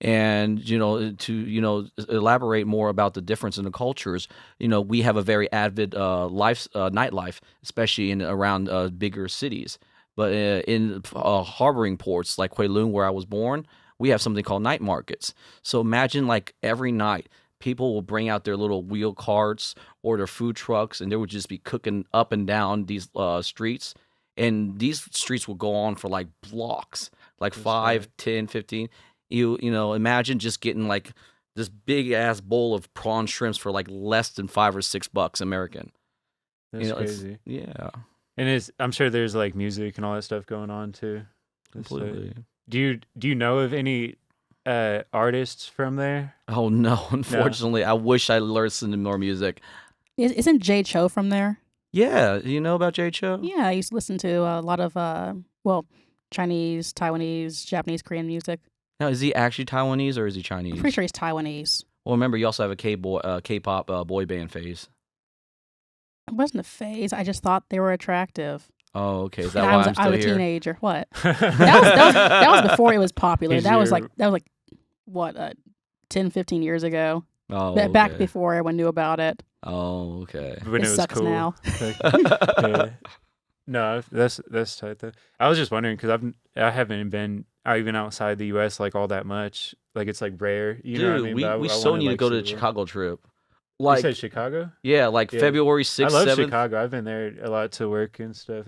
And to elaborate more about the difference in the cultures, we have a very avid nightlife, especially in around bigger cities. But in harboring ports like Kowloon, where I was born, we have something called night markets. So imagine like every night, people will bring out their little wheel carts or their food trucks, and they would just be cooking up and down these streets. And these streets will go on for like blocks, like 5, 10, 15. You imagine just getting like this big ass bowl of prawn shrimps for like less than $5 or $6 American. That's It's- crazy. Yeah, And I'm sure there's like music and all that stuff going on too. That's, completely. do you know of any artists from there? Oh no, unfortunately, I wish I listened to more music. Isn't Jay Cho from there? Yeah, you know about Jay Cho? Yeah, I used to listen to a lot of Chinese, Taiwanese, Japanese, Korean music. Now, is he actually Taiwanese or is he Chinese? I'm pretty sure he's Taiwanese. Well, remember, you also have a K-pop boy band phase. It wasn't a phase. I just thought they were attractive. Oh, okay. Is that And why I was I'm still a here? teenager. What? That was before it was popular. He's That was your- like what 10, 15 years ago. Oh, Back okay. before everyone knew about it. Oh, okay. When It it was sucks cool. now. Like, yeah. No, that's tight though. I was just wondering because I haven't been even outside the U.S. like all that much. Like it's like rare. You know what I mean? we But we I still wanna, need to like, go see to the the world. Chicago trip. You Like, said Chicago? yeah, like Yeah. February I 6th, love 7th. Chicago. I've been there a lot to work and stuff.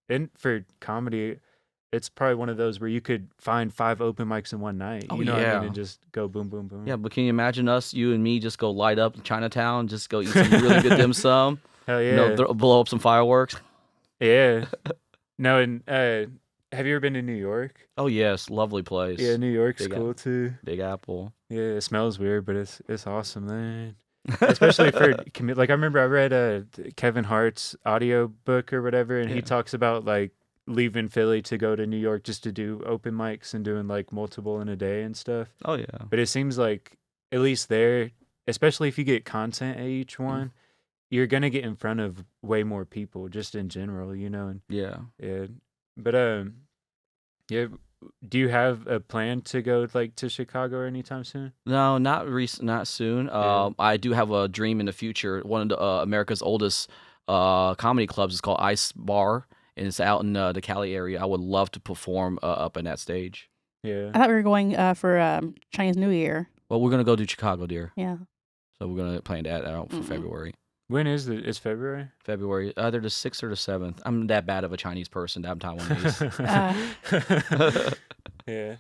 And for comedy, it's probably one of those where you could find 5 open mics in one night. Oh, You know what I yeah. mean? And just go boom, boom, boom. Yeah, but can you imagine us, you and me, just go light up Chinatown, just go eat some really good dim sum, Hell yeah. blow up some fireworks? Yeah. No, and have you ever been to New York? Oh, yes, lovely place. Yeah, New York's Big cool too. Big Apple. Yeah, it smells weird, but it's awesome, man. Especially for like I remember I read Kevin Hart's audio book or whatever, and he Yeah. talks about like leaving Philly to go to New York just to do open mics and doing like multiple in a day and stuff. Oh yeah. But it seems like at least there, especially if you get content at each one, you're gonna get in front of way more people just in general, And Yeah. yeah, but yeah. Do you have a plan to go like to Chicago anytime soon? No, not soon. Yeah. I do have a dream in the future. One of the America's oldest comedy clubs is called Ice Bar, and it's out in the Cali area. I would love to perform up in that stage. Yeah. I thought we were going for Chinese New Year. Well, we're gonna go to Chicago, dear. Yeah. So we're gonna plan that out for February. When is it? It's February? February, either the 6th or the 7th. I'm that bad of a Chinese person that I'm Taiwanese. Yeah.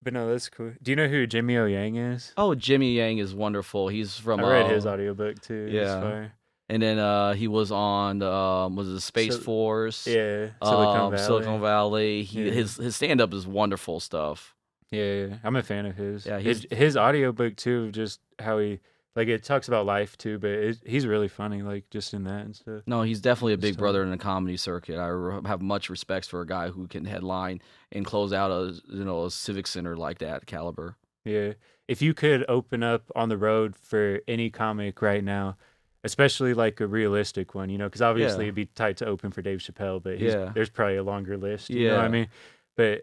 But no, that's cool. Do you know who Jimmy O Yang is? Oh, Jimmy Yang is wonderful. He's from. I read his audiobook too. It's Yeah. fire. And then he was on was it Space So- Force? Yeah. Silicon Valley. Silicon Valley. Yeah. His stand up is wonderful stuff. Yeah. I'm a fan of his. Yeah, his audiobook too, just how he like it talks about life too, but he's really funny, like just in that and stuff. No, he's definitely a big So- brother in the comedy circuit. I have much respect for a guy who can headline and close out a civic center like that caliber. Yeah. If you could open up on the road for any comic right now, especially like a realistic one, because obviously Yeah. it'd be tight to open for Dave Chappelle, but Yeah. there's probably a longer list. You know what I Yeah. mean? But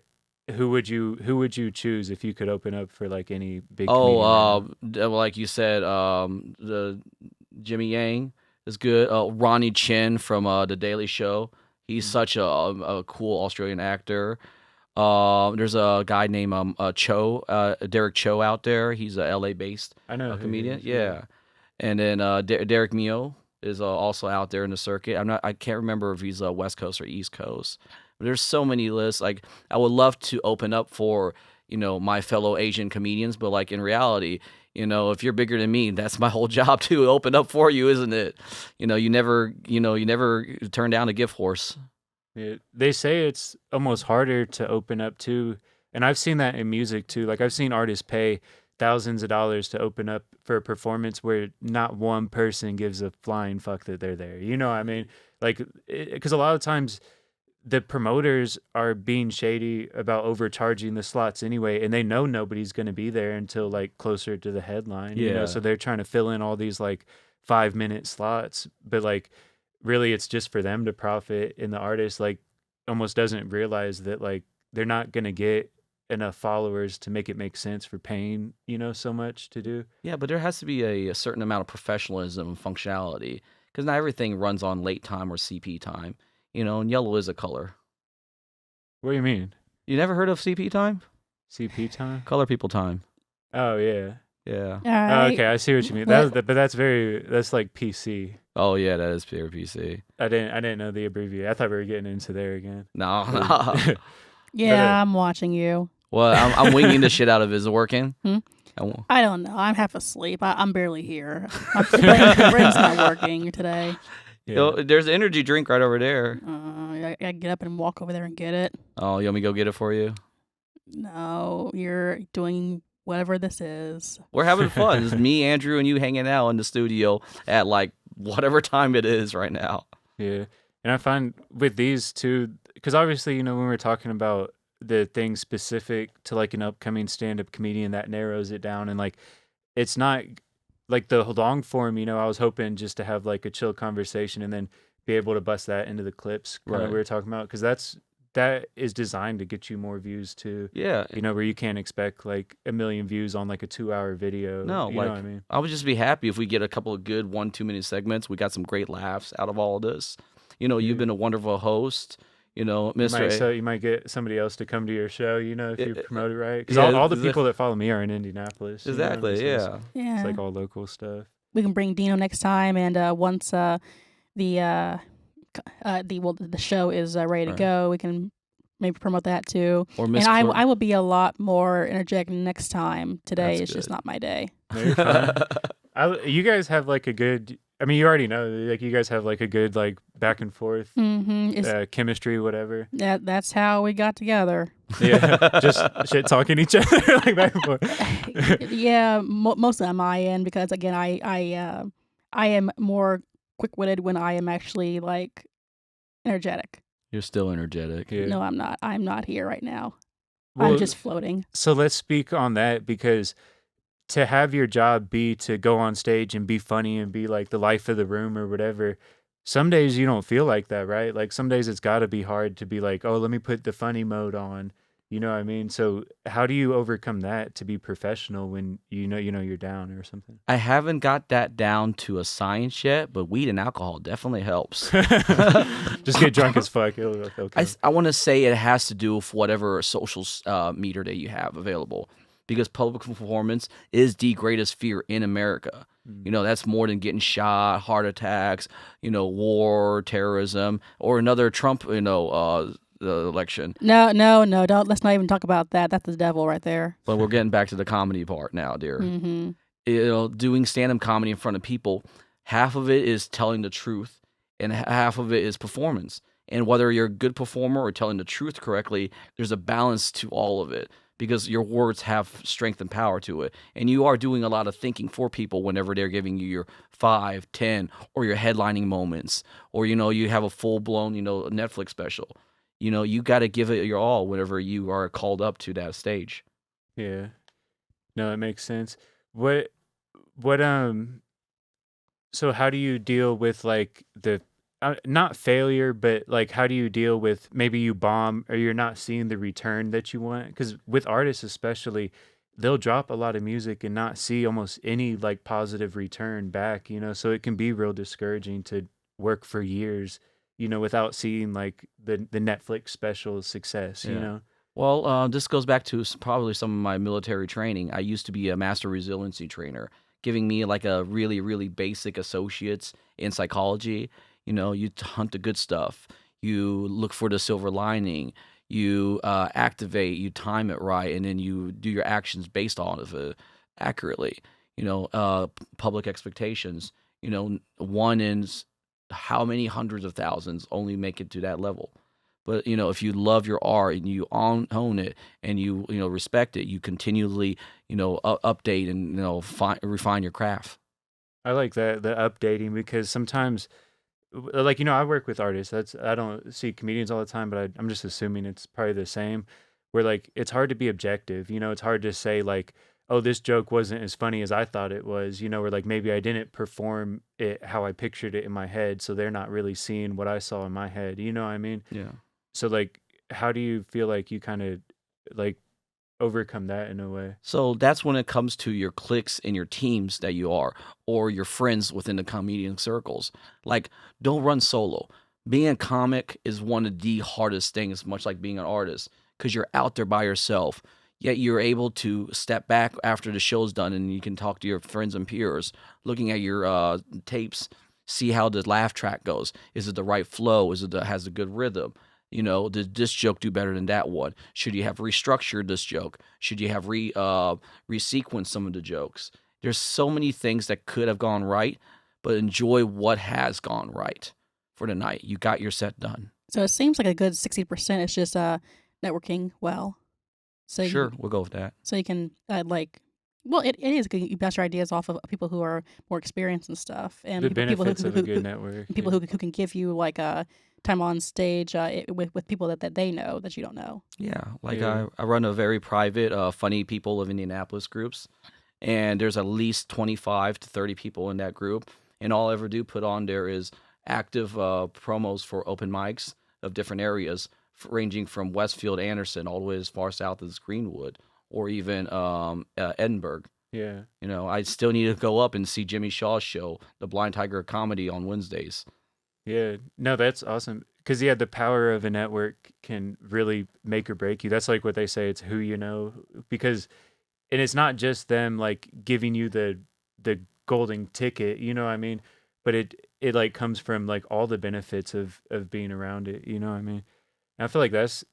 who would you choose if you could open up for like any big comedian right now? Like you said, the Jimmy Yang is good. Ronnie Chin from The Daily Show. He's such a cool Australian actor. There's a guy named Cho, Derek Cho out there. He's a LA based I know who he comedian. is, Yeah. And then Derek Mio is also out there in the circuit. I can't remember if he's West Coast or East Coast. But there's so many lists. Like I would love to open up for my fellow Asian comedians, but like in reality, if you're bigger than me, that's my whole job to open up for you, isn't it? You never turn down a gift horse. Yeah, they say it's almost harder to open up too, and I've seen that in music too. Like I've seen artists pay thousands of dollars to open up for a performance where not one person gives a flying fuck that they're there. You know what I mean? Like, because a lot of times the promoters are being shady about overcharging the slots anyway, and they know nobody's going to be there until like closer to the headline. Yeah. So they're trying to fill in all these like 5-minute slots, but like really it's just for them to profit, and the artist like almost doesn't realize that like they're not going to get enough followers to make it make sense for paying so much to do. Yeah, but there has to be a certain amount of professionalism and functionality because not everything runs on late time or CP time. And yellow is a color. What do you mean? You never heard of CP time? CP time? Color people time. Oh yeah. Yeah. All right. Okay, I see what you mean. What- But that's like PC. Oh yeah, that is pure PC. I didn't know the abbreviation. I thought we were getting into there again. No. Yeah, I'm watching you. Well, I'm winging the shit out of it. Is it working? Hmm? I won't- I don't know. I'm half asleep. I'm barely here. My brain's not working today. Yeah. There's an energy drink right over there. I gotta get up and walk over there and get it. Oh, you want me to go get it for you? No, you're doing whatever this is. We're having fun. It's me, Andrew, and you hanging out in the studio at like whatever time it is right now. Yeah. And I find with these two, because obviously, when we're talking about the things specific to like an upcoming stand-up comedian, that narrows it down. And like, it's not like the long form, I was hoping just to have like a chill conversation and then be able to bust that into the clips kind Right. of we were talking about. Because that is designed to get you more views too. Yeah. Where you can't expect like 1 million views on like a 2-hour video. No, you like know what I mean? I would just be happy if we get a couple of good 1-2 minute segments. We got some great laughs out of all of this. You've been a wonderful host. Mr. You might get somebody else to come to your show, if you promote it right. Because yeah, all the exactly. people that follow me are in Indianapolis. you know what I mean? Exactly. So Yeah. Yeah. It's like all local stuff. We can bring Dino next time, and once the show is ready to Right. go, we can maybe promote that too. Or And Miss. I will be a lot more energetic next time. Today That's is just good. not my day. No, you're fine. You guys have like a good. I mean, you already know. Like, you guys have like a good like back and forth Mm-hmm. chemistry, whatever. That's how we got together. Yeah, just shit talking each other like back and forth. Yeah, mostly on my end because again, I am more quick witted when I am actually like energetic. You're still energetic. Yeah. No, I'm not. I'm not here right now. Well, I'm just floating. So let's speak on that, because to have your job be to go on stage and be funny and be like the life of the room or whatever, some days you don't feel like that, right? Like some days it's got to be hard to be like, oh, let me put the funny mode on. You know what I mean? So how do you overcome that to be professional when you know you're down or something? I haven't got that down to a science yet, but weed and alcohol definitely helps. Just get drunk as fuck. It'll feel okay. I want to say it has to do with whatever social meter that you have available, because public performance is the greatest fear in America. You know, that's more than getting shot, heart attacks, war, terrorism, or another Trump, the election. No, don't. Let's not even talk about that. That's the devil right there. But we're getting back to the comedy part now, dear. Mm-hmm. Doing stand-up comedy in front of people, half of it is telling the truth, and half of it is performance. And whether you're a good performer or telling the truth correctly, there's a balance to all of it, because your words have strength and power to it. And you are doing a lot of thinking for people whenever they're giving you your 5, 10, or your headlining moments, or, you have a full-blown, Netflix special. You got to give it your all whenever you are called up to that stage. Yeah. No, it makes sense. What so how do you deal with like the not failure, but like how do you deal with maybe you bomb or you're not seeing the return that you want? Because with artists especially, they'll drop a lot of music and not see almost any like positive return back, so it can be real discouraging to work for years, without seeing like the Netflix special success, Yeah. Well, this goes back to probably some of my military training. I used to be a master resiliency trainer, giving me like a really, really basic associates in psychology. You hunt the good stuff. You look for the silver lining. You activate. You time it right, and then you do your actions based on it accurately. Public expectations. One in how many hundreds of thousands only make it to that level. But if you love your art and you own it and you respect it, you continually update and refine your craft. I like that, the updating, because sometimes like I work with artists. I don't see comedians all the time, but I'm just assuming it's probably the same, where like it's hard to be objective. It's hard to say like, oh, this joke wasn't as funny as I thought it was, or like maybe I didn't perform it how I pictured it in my head, so they're not really seeing what I saw in my head. You know what I mean? Yeah. So like how do you feel like you kind of like overcome that in a way? So that's when it comes to your cliques and your teams that you are, or your friends within the comedian circles. Like, don't run solo. Being a comic is one of the hardest things, much like being an artist, because you're out there by yourself. Yet you're able to step back after the show's done and you can talk to your friends and peers, looking at your tapes, see how the laugh track goes. Is it the right flow? Has a good rhythm? Did this joke do better than that one? Should you have restructured this joke? Should you have resequenced some of the jokes? There's so many things that could have gone right, but enjoy what has gone right for the night. You got your set done. So it seems like a good 60% is just networking well. So Sure, we'll go with that. So you can it is good. You bounce your ideas off of people who are more experienced and stuff, and The people benefits of a good network. people who can give you like a time on stage with people that they know that you don't know. Yeah, like Yeah. I run a very private, funny people of Indianapolis groups, and there's at least 25 to 30 people in that group, and all I ever do put on there is active promos for open mics of different areas, ranging from Westfield, Anderson, all the way as far south as Greenwood, or even Edinburgh. Yeah. I still need to go up and see Jimmy Shaw's show, The Blind Tiger Comedy, on Wednesdays. Yeah. No, that's awesome. Because the power of a network can really make or break you. That's like what they say. It's who you know. Because, and it's not just them like giving you the golden ticket. You know what I mean? But it like comes from like all the benefits of being around it. You know what I mean? And I feel like that's,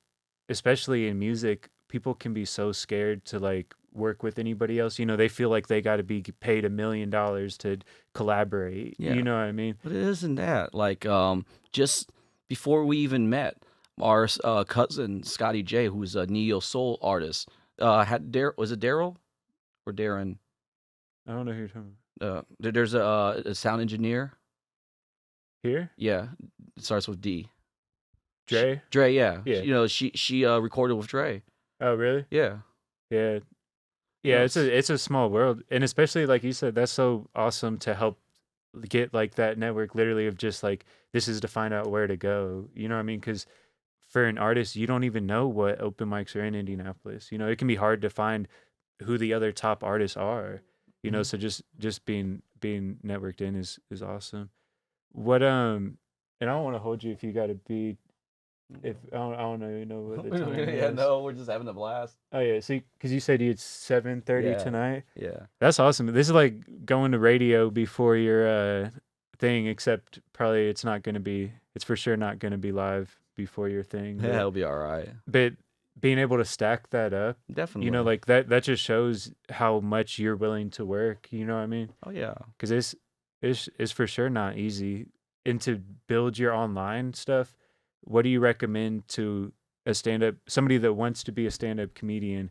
especially in music, people can be so scared to like work with anybody else. They feel like they got to be paid $1 million to collaborate. Yeah. You know what I mean? But it isn't that. Like, just before we even met, our cousin Scotty J, who's a neo soul artist, was it Daryl or Darren? I don't know who you're talking about. There's a sound engineer. Here? Yeah, it starts with D. Dre? Dre, yeah. Yeah. You know, she recorded with Dre. Oh, really? Yeah. Yeah. You Yeah, know, it's a small world, and especially like you said, that's so awesome to help get like that network literally of just like this is to find out where to go. You know what I mean? Because for an artist, you don't even know what open mics are in Indianapolis. You know, it can be hard to find who the other top artists are. You know, Mhm. so just being networked in is awesome. What and I don't want to hold you if you got to be if I don't know you know what the time yeah, is. no, we're just having a blast. Oh yeah, see, because you said you had 7:30 Yeah. tonight. Yeah. That's awesome. This is like going to radio before your thing, except probably it's for sure not gonna be live before your thing. Yeah, it'll be all right. But being able to stack that up, Definitely. you know, like that just shows how much you're willing to work. You know what I mean? Oh yeah. Because it's for sure not easy. And to build your online stuff, what do you recommend to somebody that wants to be a stand-up comedian?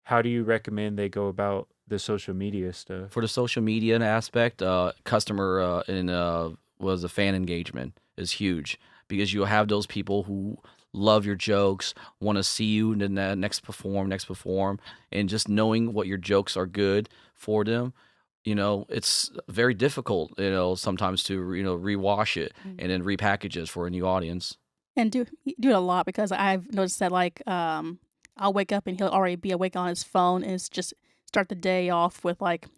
How do you recommend they go about the social media stuff? For the social media aspect, customer was a fan engagement is huge because you have those people who love your jokes, want to see you in the next perform, and just knowing what your jokes are good for them. You know, it's very difficult, you know, sometimes to, you know, rewash it and then repackage it for a new audience. And do it a lot because I've noticed that like I'll wake up and he'll already be awake on his phone and it's just start the day off with like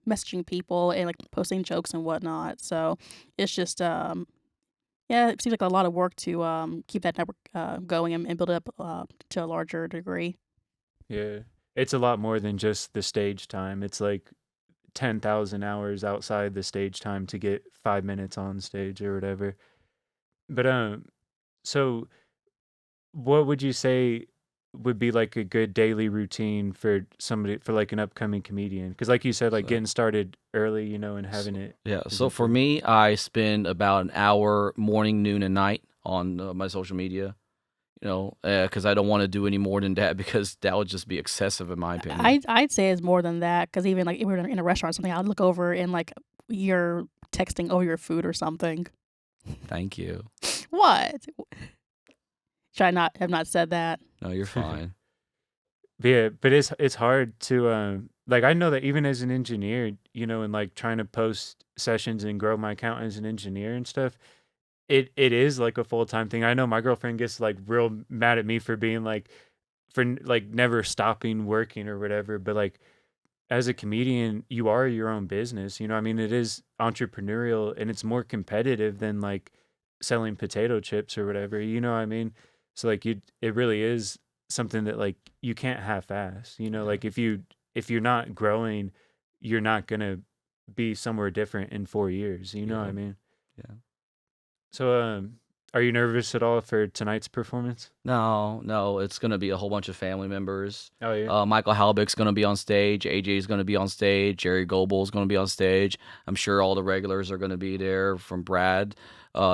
messaging people and like posting jokes and whatnot. So it's just yeah, it seems like a lot of work to keep that network going and build it up to a larger degree. Yeah. It's a lot more than just the stage time. It's like 10,000 hours outside the stage time to get 5 minutes on stage or whatever. But so what would you say would be like a good daily routine for somebody for like an upcoming comedian? Because like you said, like So- getting started early, you know, and having it. Yeah. is So for important. me, I spend about an hour morning, noon, and night on my social media. You know, because I don't want to do any more than that because that would just be excessive in my opinion. I'd say it's more than that because even like if we're in a restaurant or something, I'd look over and like you're texting over your food or something. Thank you. What? Should I not have not said that? No, you're fine. Yeah, but it's hard to like I know that even as an engineer, you know, and like trying to post sessions and grow my account as an engineer and stuff, it is like a full-time thing. I know my girlfriend gets like real mad at me for being like like never stopping working or whatever, but like as a comedian, you are your own business. You know, I mean, it is entrepreneurial and it's more competitive than like selling potato chips or whatever. You know what I mean? So like it really is something that like you can't half-ass. You know, like if you're not growing, you're not gonna be somewhere different in 4 years. You know what I Yeah. mean? Yeah. So are you nervous at all for tonight's performance? No, it's gonna be a whole bunch of family members. Oh yeah. Michael Halbeck's gonna be on stage. AJ's gonna be on stage. Jerry Goebel's gonna be on stage. I'm sure all the regulars are gonna be there, from Brad,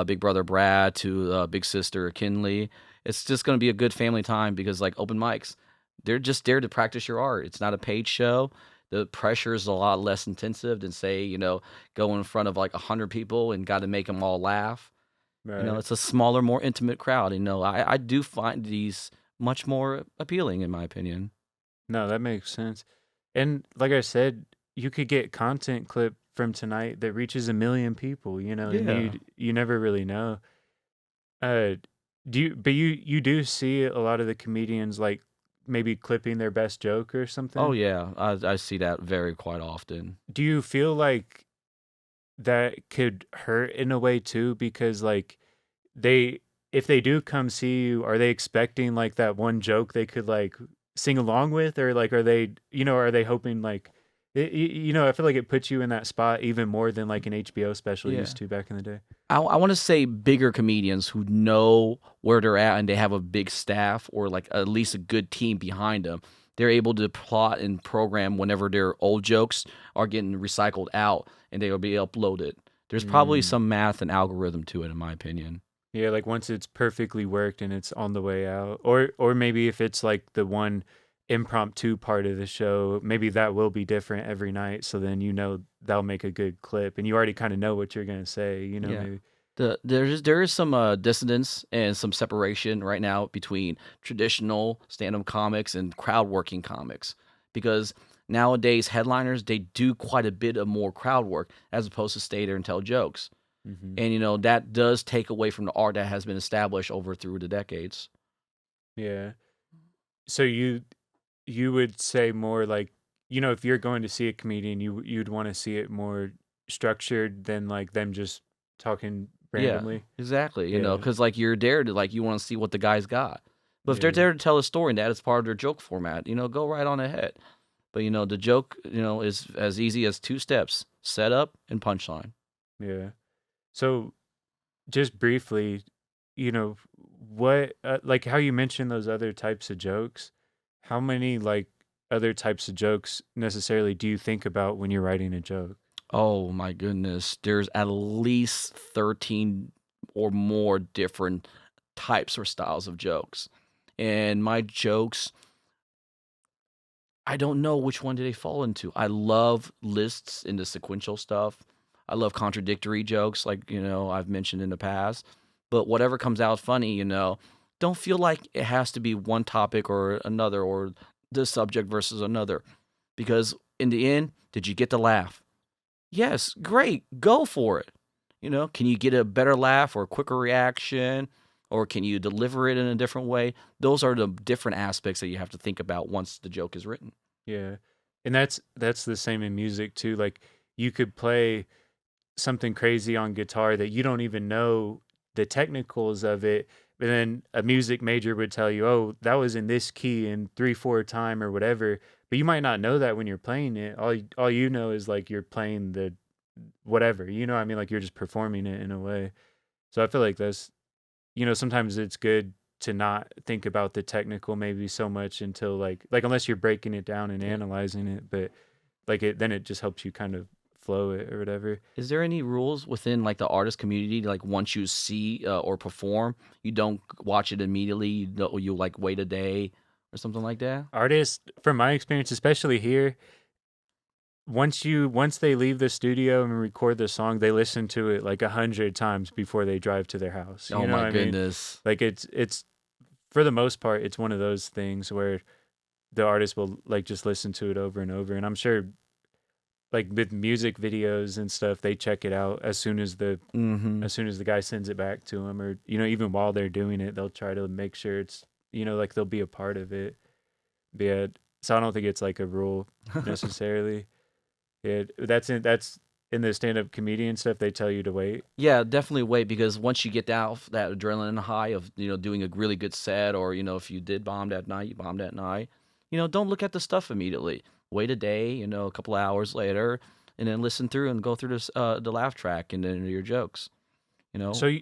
Big Brother Brad, to Big Sister Kinley. It's just gonna be a good family time because, like, open mics, they're just there to practice your art. It's not a paid show. The pressure is a lot less intensive than, say, you know, go in front of like 100 people and got to make them all laugh. Right. You know, it's a smaller, more intimate crowd. You know, I do find these much more appealing, in my opinion. No, that makes sense. And like I said, you could get content clip from tonight that reaches 1 million people, you know, Yeah. and you never really know. Uh you do see a lot of the comedians like maybe clipping their best joke or something? Oh yeah, I see that very quite often. Do you feel like that could hurt in a way too? Because like they if they do come see you, are they expecting like that one joke they could like sing along with, or like are they are they hoping like I feel like it puts you in that spot even more than like an HBO special Yeah. used to back in the day. I want to say bigger comedians who know where they're at and they have a big staff or like at least a good team behind them. They're able to plot and program whenever their old jokes are getting recycled out and they will be uploaded. There's probably some math and algorithm to it, in my opinion. Yeah, like once it's perfectly worked and it's on the way out, or maybe if it's like the one impromptu part of the show, maybe that will be different every night. So then that'll make a good clip, and you already kind of know what you're gonna say. Yeah. Maybe. There is some dissonance and some separation right now between traditional stand-up comics and crowd working comics, because nowadays headliners, they do quite a bit of more crowd work as opposed to stay there and tell jokes. Hmm. And that does take away from the art that has been established over through the decades. Yeah. So you would say more like, if you're going to see a comedian, you'd want to see it more structured than like them just talking Yeah, randomly. exactly. Yeah. Because like you're there to you want to see what the guy's got. But if they're Yeah. there to tell a story and that is part of their joke format, go right on ahead. But the joke, is as easy as 2 steps: setup and punchline. Yeah. So just briefly, what like how you mentioned those other types of jokes, how many like other types of jokes necessarily do you think about when you're writing a joke? Oh my goodness, there's at least 13 or more different types or styles of jokes. And my jokes, I don't know which one do they fall into. I love lists in the sequential stuff. I love contradictory jokes, like, I've mentioned in the past. But whatever comes out funny, don't feel like it has to be one topic or another, or this subject versus another. Because in the end, did you get the laugh? Yes, great, go for it. Can you get a better laugh or a quicker reaction? Or can you deliver it in a different way? Those are the different aspects that you have to think about once the joke is written. Yeah. And that's the same in music too. Like you could play something crazy on guitar that you don't even know the technicals of it, but then a music major would tell you, "Oh, that was in this key in 3/4 time or whatever." But you might not know that when you're playing it. All you know is like you're playing the whatever. You know what I mean? Like you're just performing it in a way. So I feel like that's sometimes it's good to not think about the technical maybe so much until like unless you're breaking it down and Yeah. analyzing it, but like then it just helps you kind of flow it or whatever. Is there any rules within the artist community? Like once you see or perform, you don't watch it immediately. You wait a day or something like that. Artists, from my experience, especially here, once they leave the studio and record the song, they listen to it like 100 times before they drive to their house. Oh You know my what I mean? goodness. Like it's for the most part, it's one of those things where the artist will like just listen to it over and over. And I'm sure like with music videos and stuff, they check it out as soon as the Mm-hmm. guy sends it back to them, or even while they're doing it, they'll try to make sure it's like they'll be a part of it. But yeah, so I don't think it's like a rule necessarily. Yeah, that's in the stand-up comedian stuff. They tell you to wait. Yeah, definitely wait, because once you get off that adrenaline high of doing a really good set, or if you did bomb that night, you bombed that night. Don't look at the stuff immediately. Wait a day, a couple of hours later, and then listen through and go through this the laugh track and then your jokes.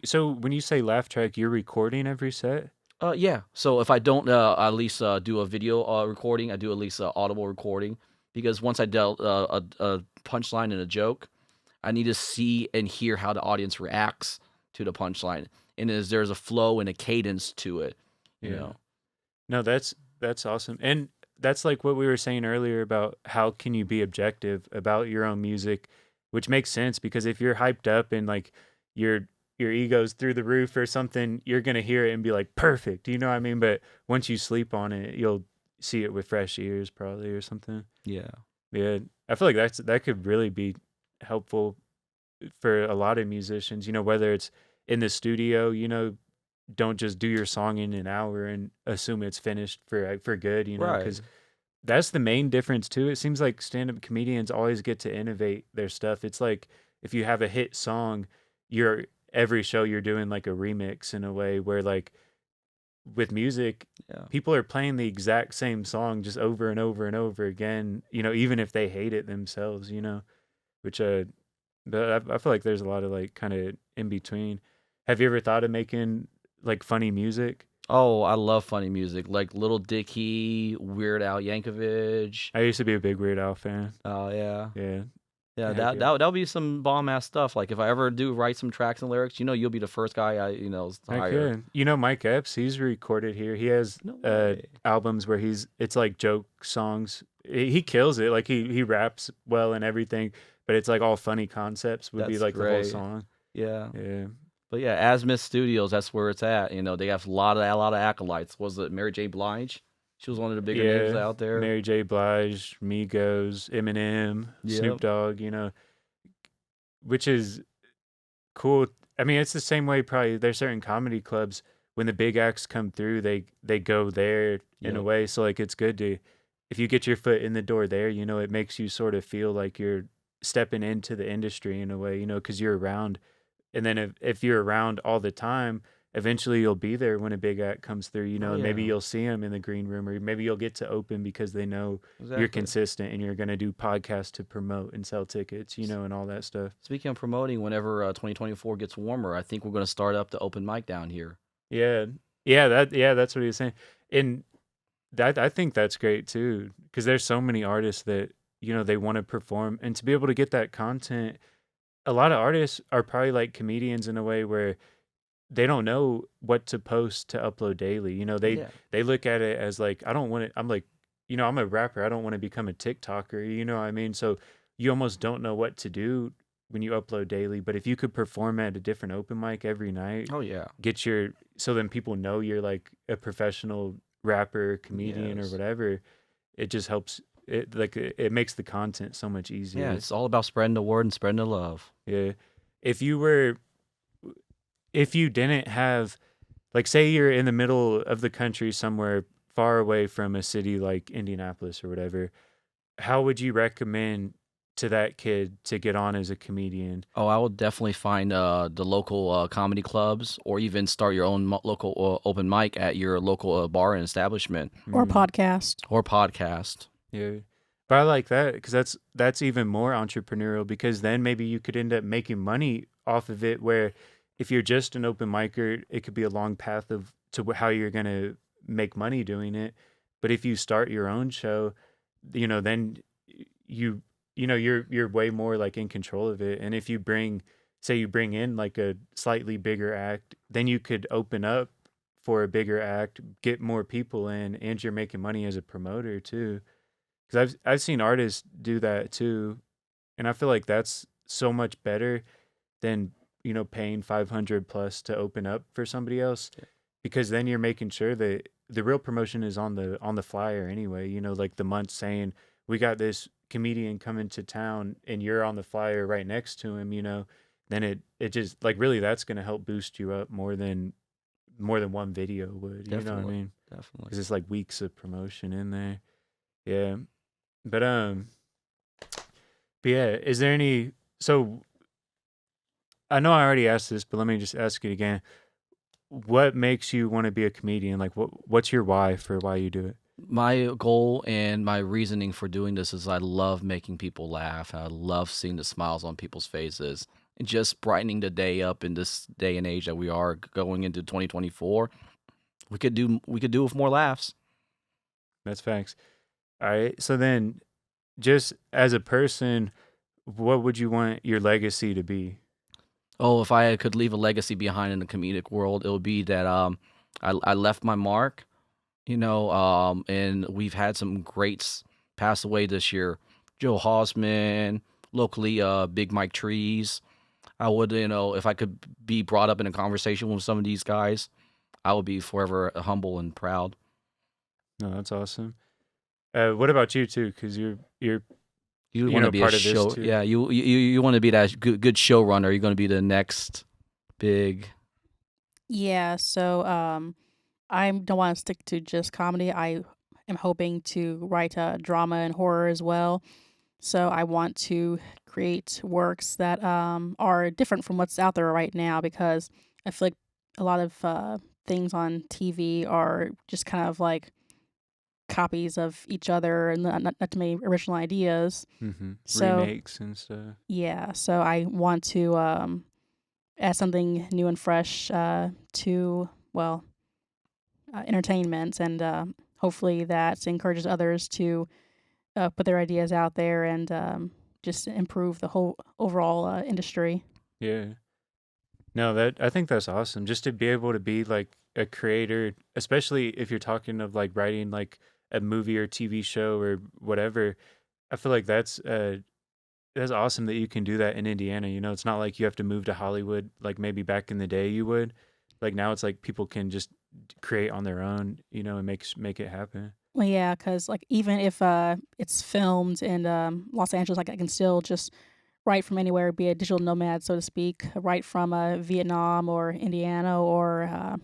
So when you say laugh track, you're recording every set? Yeah. So if I don't at least do a video recording, I do at least audible recording, because once I dealt a punchline and a joke, I need to see and hear how the audience reacts to the punchline, and there's a flow and a cadence to it. You Yeah. know. No, that's awesome. And that's like what we were saying earlier about how can you be objective about your own music, which makes sense because if you're hyped up and like your ego's through the roof or something, you're going to hear it and be like perfect, you know what I mean? But once you sleep on it, you'll see it with fresh ears probably or something. Yeah. Yeah. I feel like that could really be helpful for a lot of musicians, whether it's in the studio, don't just do your song in an hour and assume it's finished for good, Right. because that's the main difference too. It seems like stand-up comedians always get to innovate their stuff. It's like if you have a hit song, every show you're doing like a remix in a way where like with music, Yeah. people are playing the exact same song just over and over and over again, even if they hate it themselves, which but I feel like there's a lot of like kind of in between. Have you ever thought of making like funny music? Oh, I love funny music like Little Dicky, Weird Al Yankovic. I used to be a big Weird Al fan. Oh yeah. Yeah. Yeah, Heck that yeah. that'll be some bomb ass stuff. Like if I ever do write some tracks and lyrics, you'll be the first guy I Heck hire. yeah. Mike Epps, he's recorded here. He has No way. albums where it's like joke songs. He kills it. Like he raps well and everything, but it's like all funny concepts would be That's like the whole great. song. Yeah. Yeah. But yeah, Asmith Studios, that's where it's at. You know, they have a lot of acolytes. Was it Mary J. Blige? She was one of the bigger names Yeah, out there. Mary J. Blige, Migos, Eminem, Snoop Yep. Dogg, which is cool. I mean, it's the same way probably there's certain comedy clubs when the big acts come through, they go there in a Yep. way. So like it's good to if you get your foot in the door there, it makes you sort of feel like you're stepping into the industry in a way, because you're around. And then if you're around all the time, eventually you'll be there when a big act comes through, Oh and maybe yeah. you'll see them in the green room, or maybe you'll get to open because they know you're Exactly. consistent and you're going to do podcasts to promote and sell tickets, and all that stuff. Speaking of promoting, whenever 2024 gets warmer, I think we're going to start up the open mic down here. Yeah. That's what he was saying. And I think that's great too, because there's so many artists that, they want to perform, and to be able to get that content. A lot of artists are probably like comedians in a way where they don't know what to post to upload daily. Yeah. They look at it as like, I don't want to, I'm like, I'm a rapper. I don't want to become a TikToker, you know what I mean? So you almost don't know what to do when you upload daily. But if you could perform at a different open mic every night, Oh yeah. so then people know you're like a professional rapper, comedian, or Yes. whatever, it just helps. It makes the content so much easier. Yeah, it's all about spreading the word and spreading the love. Yeah. If you didn't have, like, say you're in the middle of the country somewhere far away from a city like Indianapolis or whatever, how would you recommend to that kid to get on as a comedian? Oh, I would definitely find the local comedy clubs, or even start your own local open mic at your local bar and establishment Or Mm, podcast. or podcast. yeah. But I like that because that's even more entrepreneurial, because then maybe you could end up making money off of it, where if you're just an open micer, it could be a long path how you're going to make money doing it. But if you start your own show, then you you're way more like in control of it. And if you say you bring in like a slightly bigger act, then you could open up for a bigger act, get more people in, and you're making money as a promoter too. Because I've seen artists do that too, and I feel like that's so much better than paying 500 plus to open up for somebody else, Yeah. because then you're making sure that the real promotion is on the flyer anyway. Like the month saying we got this comedian coming to town, and you're on the flyer right next to him. Then it just like really that's gonna help boost you up more than one video would. You know what I Definitely. mean? Definitely. Because it's like weeks of promotion in there. Yeah. But yeah, is there any, so I know I already asked this, but let me just ask it again. What makes you want to be a comedian? Like what's your why for why you do it? My goal and my reasoning for doing this is I love making people laugh. I love seeing the smiles on people's faces and just brightening the day up in this day and age that we are going into 2024. We could do with more laughs. That's facts. All right. So then just as a person, what would you want your legacy to be? Oh, if I could leave a legacy behind in the comedic world, it would be that I left my mark, and we've had some greats pass away this year. Joe Hausman, locally, Big Mike Trees. I would, if I could be brought up in a conversation with some of these guys, I would be forever humble and proud. No, that's awesome. What about you too? Because you're You want to be a part of this show, too. yeah. You want to be that good showrunner. You're going to be the next big. Yeah, so I don't want to stick to just comedy. I am hoping to write drama and horror as well. So I want to create works that are different from what's out there right now, because I feel like a lot of things on TV are just kind of like copies of each other and not too many original ideas. Mm-hmm. So Remakes and stuff. yeah, so I want to add something new and fresh to, well, entertainment, and hopefully that encourages others to put their ideas out there and just improve the whole overall industry. Yeah. No, I think that's awesome. Just to be able to be like a creator, especially if you're talking of like writing like a movie or TV show or whatever. I feel like that's that's awesome that you can do that in Indiana. You know, it's not like you have to move to Hollywood like maybe back in the day you would. Like now it's like people can just create on their own, you know, and make it happen. Well, yeah, because like even if it's filmed in Los Angeles, like I can still just write from anywhere, be a digital nomad, so to speak, write from Vietnam or Indiana or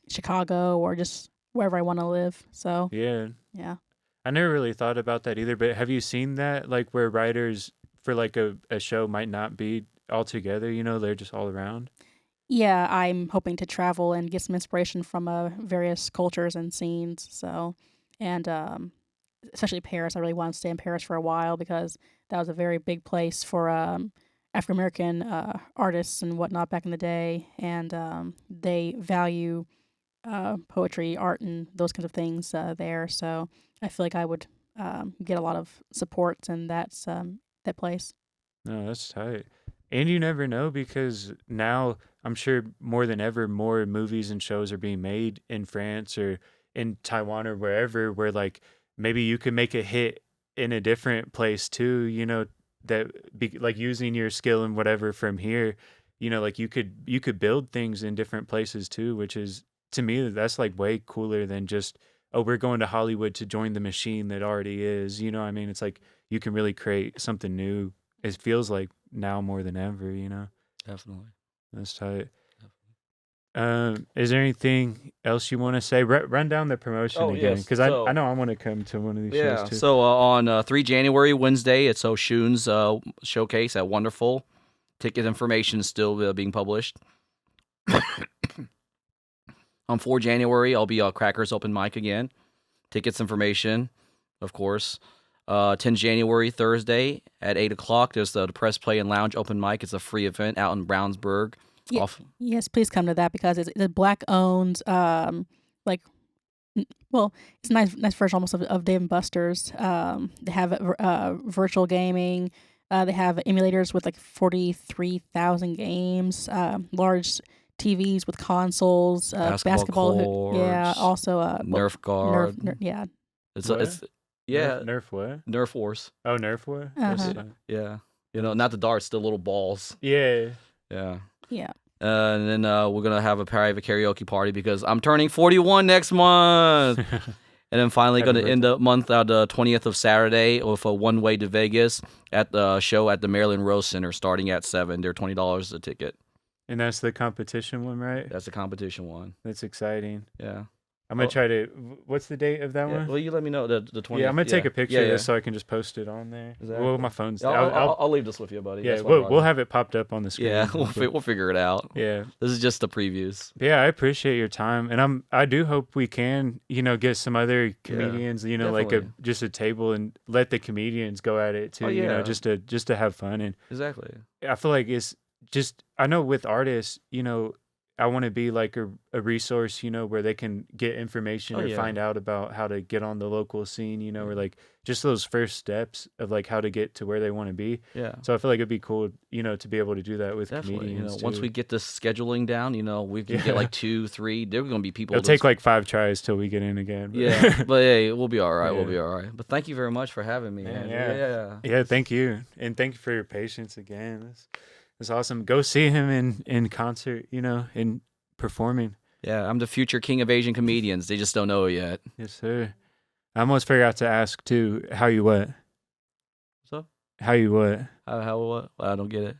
Chicago or just wherever I want to live. So Yeah. yeah. I never really thought about that either, but have you seen that like where writers for like a show might not be all together, you know, they're just all around? Yeah, I'm hoping to travel and get some inspiration from various cultures and scenes. So, and especially Paris, I really want to stay in Paris for a while because that was a very big place for African American artists and whatnot back in the day, and they value poetry, art, and those kinds of things there. So I feel like I would get a lot of support in that place. No, that's tight. And you never know because now I'm sure more than ever more movies and shows are being made in France or in Taiwan or wherever where like maybe you could make a hit in a different place too, you know, that be like using your skill and whatever from here, you know, like you could build things in different places too, which is to me that's like way cooler than just oh we're going to Hollywood to join the machine that already is, you know what I mean? It's like you can really create something new. It feels like now more than ever, you know. Definitely. That's tight. Is there anything else you want to say? Run down the promotion Oh, again, yes. because I know I want to come to one of these Yeah. shows too. So on 3 January, Wednesday, it's Oshun's showcase at Wonderful. Ticket information is still being published. On 4 January, I'll be Crackers open mic again. Tickets information, of course. 10 January, Thursday at 8 o'clock, there's the Press Play and Lounge open mic. It's a free event out in Brownsburg. Ye- Yes, please come to that because it's a black owned, like, well, it's a nice version almost of Dave and Buster's. They have virtual gaming. They have emulators with like 43,000 games, large TVs with consoles, Basketball courts, yeah, also Nerf guard. yeah. It's What? it's yeah, Nerf what? Nerf Wars. Oh, Nerf what? Uh-huh. Yeah. You know, not the darts, the little balls. Yeah. Yeah. Yeah. And then we're going to have a private karaoke party because I'm turning 41 next month. And then finally Happy going to end the month out the 20th of Saturday with a one-way to Vegas at the show at the Maryland Rose Center starting at 7. They're $20 a ticket. And that's the competition one, right? That's the competition one. That's exciting. Yeah. I'm gonna try to. What's the date of that Yeah, one? well, you let me know the 20th. Yeah, I'm gonna take a picture of Yeah. this so I can just post it on there. Exactly. Well, my phone's. I'll leave this with you, buddy. Yeah, That's why I we'll brought it. have it popped up on the screen. Yeah, we'll figure it out. Yeah. This is just the previews. Yeah, I appreciate your time, and I do hope we can, you know, get some other comedians, you know, like definitely. just a table and let the comedians go at it too, Oh, you know, yeah. just to have fun. And Exactly. I feel like it's just I know with artists, you know, I want to be like a resource, you know, where they can get information Oh, or yeah. find out about how to get on the local scene, you know, or like just those first steps of like how to get to where they want to be. Yeah. So I feel like it'd be cool, you know, to be able to do that with Definitely. You know, comedians. once too. we get this scheduling down, you know, we can Yeah. get like 2, 3. There are going to be people. It'll take like 5 tries till we get in again. But Yeah, but hey, we'll be all right. We'll Yeah. be all right. But thank you very much for having me. Man. Yeah. Yeah, thank you. And thank you for your patience again. That's awesome. Go see him in concert, you know, in performing. Yeah, I'm the future king of Asian comedians. They just don't know it yet. Yes, sir. I almost forgot to ask too, how you what? So, How you what? how what? I don't get it.